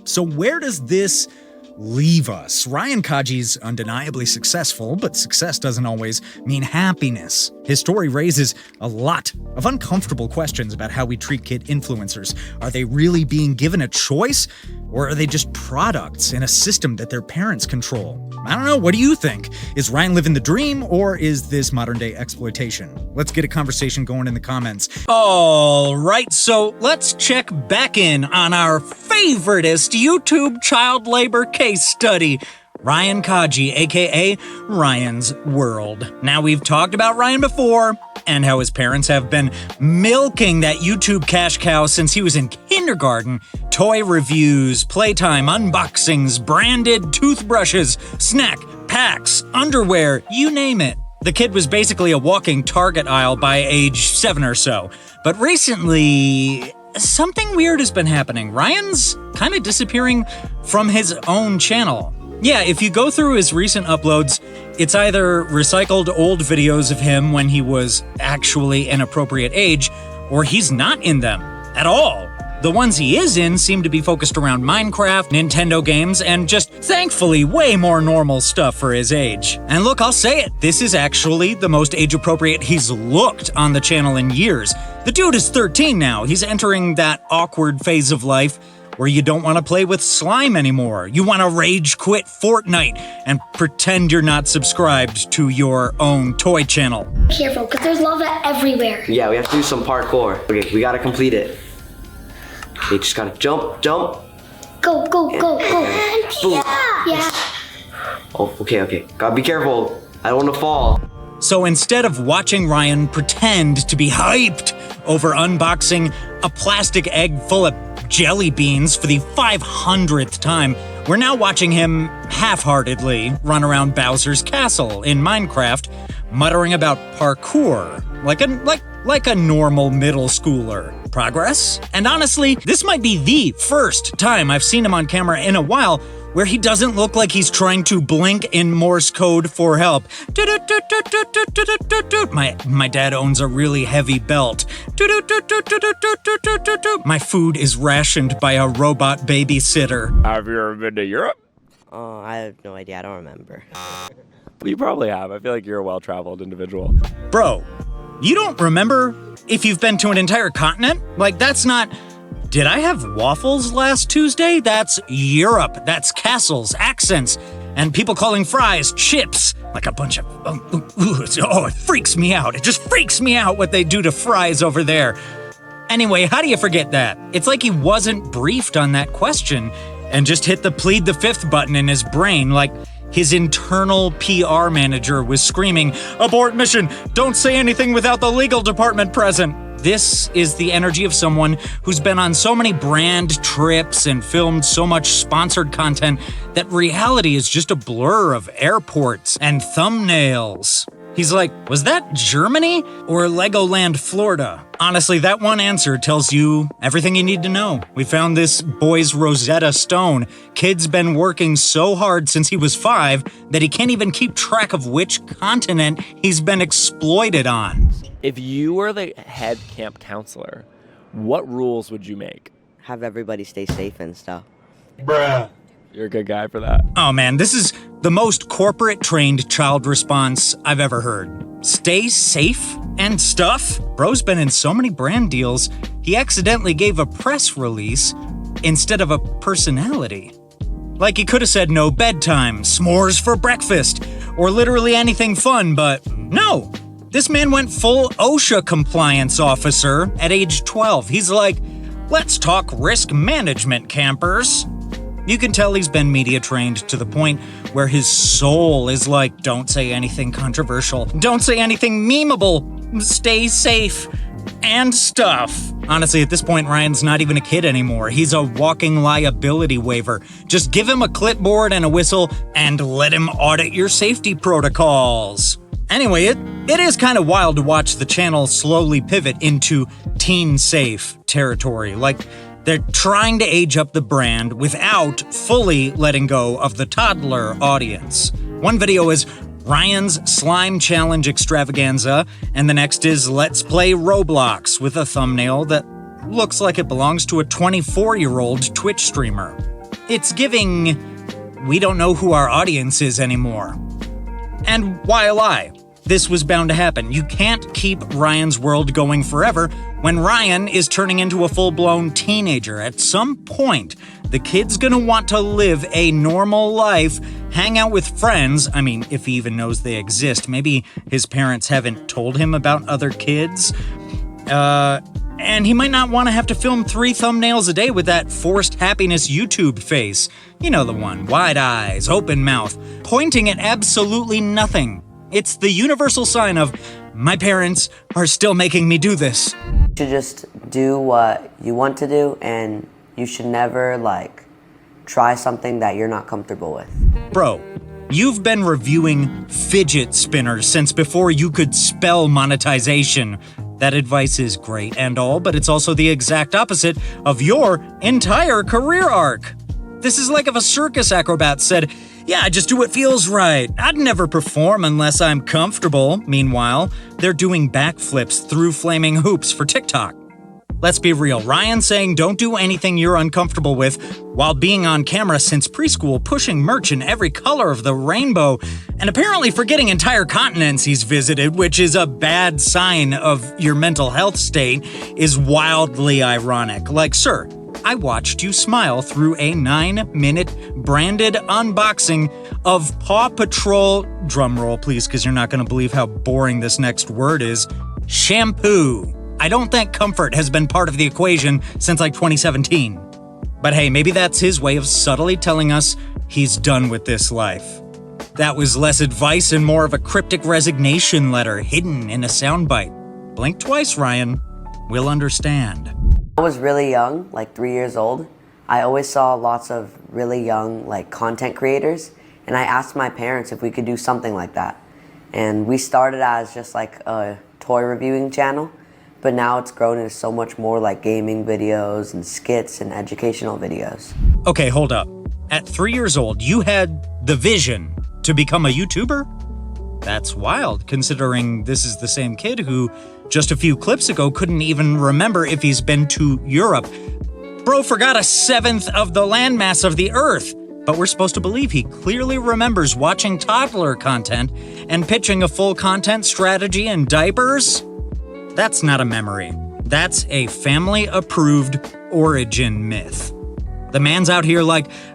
So where does this leave us? Ryan Kaji's undeniably successful, but success doesn't always mean happiness. His story raises a lot of uncomfortable questions about how we treat kid influencers. Are they really being given a choice, or are they just products in a system that their parents control? I don't know, what do you think? Is Ryan living the dream, or is this modern-day exploitation? Let's get a conversation going in the comments. All right, so let's check back in on our favoriteest YouTube child labor case study, Ryan Kaji, aka Ryan's World. Now, we've talked about Ryan before, and how his parents have been milking that YouTube cash cow since he was in kindergarten. Toy reviews, playtime, unboxings, branded toothbrushes, snack packs, underwear, you name it. The kid was basically a walking Target aisle by age 7 or so. But recently, something weird has been happening. Ryan's kind of disappearing from his own channel. Yeah, if you go through his recent uploads, it's either recycled old videos of him when he was actually an appropriate age, or he's not in them at all. The ones he is in seem to be focused around Minecraft, Nintendo games, and just, thankfully, way more normal stuff for his age. And look, I'll say it, this is actually the most age-appropriate he's looked on the channel in years. The dude is 13 now. He's entering that awkward phase of life where you don't want to play with slime anymore. You want to rage quit Fortnite and pretend you're not subscribed to your own toy channel. Careful, because there's lava everywhere. Yeah, we have to do some parkour. Okay, we gotta complete it. Okay, just gotta jump. Go, go, go. Boom. Yeah. Oh, okay. Gotta be careful. I don't want to fall. So instead of watching Ryan pretend to be hyped over unboxing a plastic egg full of jelly beans for the 500th time, we're now watching him half-heartedly run around Bowser's castle in Minecraft, muttering about parkour, like a normal middle schooler. Progress? And honestly, this might be the first time I've seen him on camera in a while where he doesn't look like he's trying to blink in Morse code for help. My dad owns a really heavy belt. My food is rationed by a robot babysitter. Have you ever been to Europe? Oh, I have no idea. I don't remember. You probably have. I feel like you're a well-traveled individual. Bro, you don't remember if you've been to an entire continent? Like, that's not... Did I have waffles last Tuesday? That's Europe. That's castles, accents, and people calling fries chips. Like a bunch of... it freaks me out. It just freaks me out what they do to fries over there. Anyway, how do you forget that? It's like he wasn't briefed on that question and just hit the plead the fifth button in his brain, like his internal PR manager was screaming, "Abort mission! Don't say anything without the legal department present!" This is the energy of someone who's been on so many brand trips and filmed so much sponsored content that reality is just a blur of airports and thumbnails. He's like, was that Germany or Legoland, Florida? Honestly, that one answer tells you everything you need to know. We found this boy's Rosetta Stone. Kid's been working so hard since he was 5 that he can't even keep track of which continent he's been exploited on. If you were the head camp counselor, what rules would you make? Have everybody stay safe and stuff. Bruh. You're a good guy for that. Oh man, this is the most corporate-trained child response I've ever heard. Stay safe and stuff? Bro's been in so many brand deals, he accidentally gave a press release instead of a personality. Like he could have said no bedtime, s'mores for breakfast, or literally anything fun, but no. This man went full OSHA compliance officer at age 12. He's like, let's talk risk management, campers. You can tell he's been media trained to the point where his soul is like, don't say anything controversial, don't say anything memeable, stay safe, and stuff. Honestly, at this point, Ryan's not even a kid anymore. He's a walking liability waiver. Just give him a clipboard and a whistle and let him audit your safety protocols. Anyway, it is kind of wild to watch the channel slowly pivot into teen safe territory. Like, They're trying to age up the brand without fully letting go of the toddler audience. One video is Ryan's Slime Challenge Extravaganza, and the next is Let's Play Roblox with a thumbnail that looks like it belongs to a 24-year-old Twitch streamer. It's giving, we don't know who our audience is anymore. And why lie? This was bound to happen. You can't keep Ryan's world going forever when Ryan is turning into a full-blown teenager. At some point, the kid's gonna want to live a normal life, hang out with friends. I mean, if he even knows they exist. Maybe his parents haven't told him about other kids. And he might not want to have to film 3 thumbnails a day with that forced happiness YouTube face. You know the one, wide eyes, open mouth, pointing at absolutely nothing. It's the universal sign of, my parents are still making me do this. You should just do what you want to do, and you should never, try something that you're not comfortable with. Bro, you've been reviewing fidget spinners since before you could spell monetization. That advice is great and all, but it's also the exact opposite of your entire career arc. This is like if a circus acrobat said, yeah, I just do what feels right. I'd never perform unless I'm comfortable. Meanwhile, they're doing backflips through flaming hoops for TikTok. Let's be real, Ryan saying don't do anything you're uncomfortable with while being on camera since preschool, pushing merch in every color of the rainbow, and apparently forgetting entire continents he's visited, which is a bad sign of your mental health state, is wildly ironic. Like, sir, I watched you smile through a 9-minute branded unboxing of Paw Patrol, drumroll please, because you're not going to believe how boring this next word is, shampoo. I don't think comfort has been part of the equation since 2017. But hey, maybe that's his way of subtly telling us he's done with this life. That was less advice and more of a cryptic resignation letter hidden in a soundbite. Blink twice, Ryan. We'll understand. I was really young, 3 years old. I always saw lots of really young, content creators, and I asked my parents if we could do something like that. And we started as just a toy reviewing channel. But now it's grown into so much more gaming videos and skits and educational videos. Okay, hold up. At 3 years old, you had the vision to become a YouTuber? That's wild, considering this is the same kid who, just a few clips ago, couldn't even remember if he's been to Europe. Bro forgot 1/7 of the landmass of the Earth, but we're supposed to believe he clearly remembers watching toddler content and pitching a full content strategy in diapers? That's not a memory. That's a family-approved origin myth. The man's out here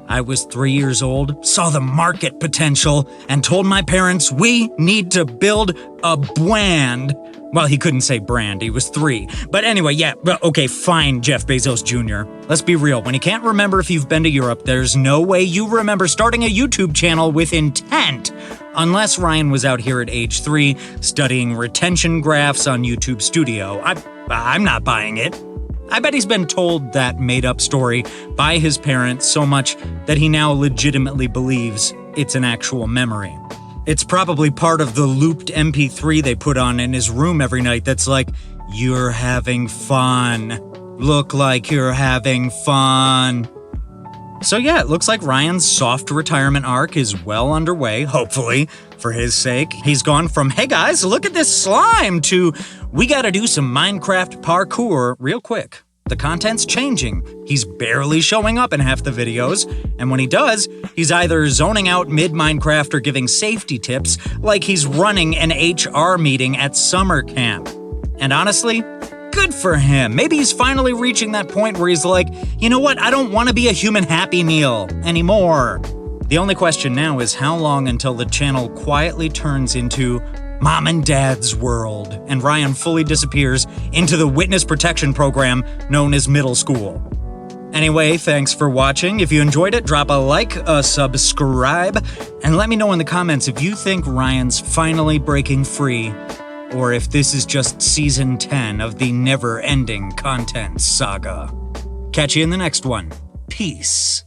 I was 3 years old, saw the market potential, and told my parents we need to build a brand. Well, he couldn't say brand, he was 3. But anyway, yeah, okay, fine, Jeff Bezos Jr. Let's be real, when you can't remember if you've been to Europe, there's no way you remember starting a YouTube channel with intent. Unless Ryan was out here at age 3, studying retention graphs on YouTube Studio. I'm not buying it. I bet he's been told that made-up story by his parents so much that he now legitimately believes it's an actual memory. It's probably part of the looped MP3 they put on in his room every night that's like, you're having fun. Look like you're having fun. So yeah, it looks like Ryan's soft retirement arc is well underway, hopefully, for his sake. He's gone from, hey guys, look at this slime, to, we gotta do some Minecraft parkour real quick. The content's changing. He's barely showing up in half the videos, and when he does, he's either zoning out mid-Minecraft or giving safety tips like he's running an HR meeting at summer camp. And honestly, good for him. Maybe he's finally reaching that point where he's like, you know what, I don't want to be a human Happy Meal anymore. The only question now is how long until the channel quietly turns into Mom and Dad's World, and Ryan fully disappears into the witness protection program known as middle school. Anyway, thanks for watching. If you enjoyed it, drop a like, a subscribe, and let me know in the comments if you think Ryan's finally breaking free, or if this is just season 10 of the never-ending content saga. Catch you in the next one. Peace.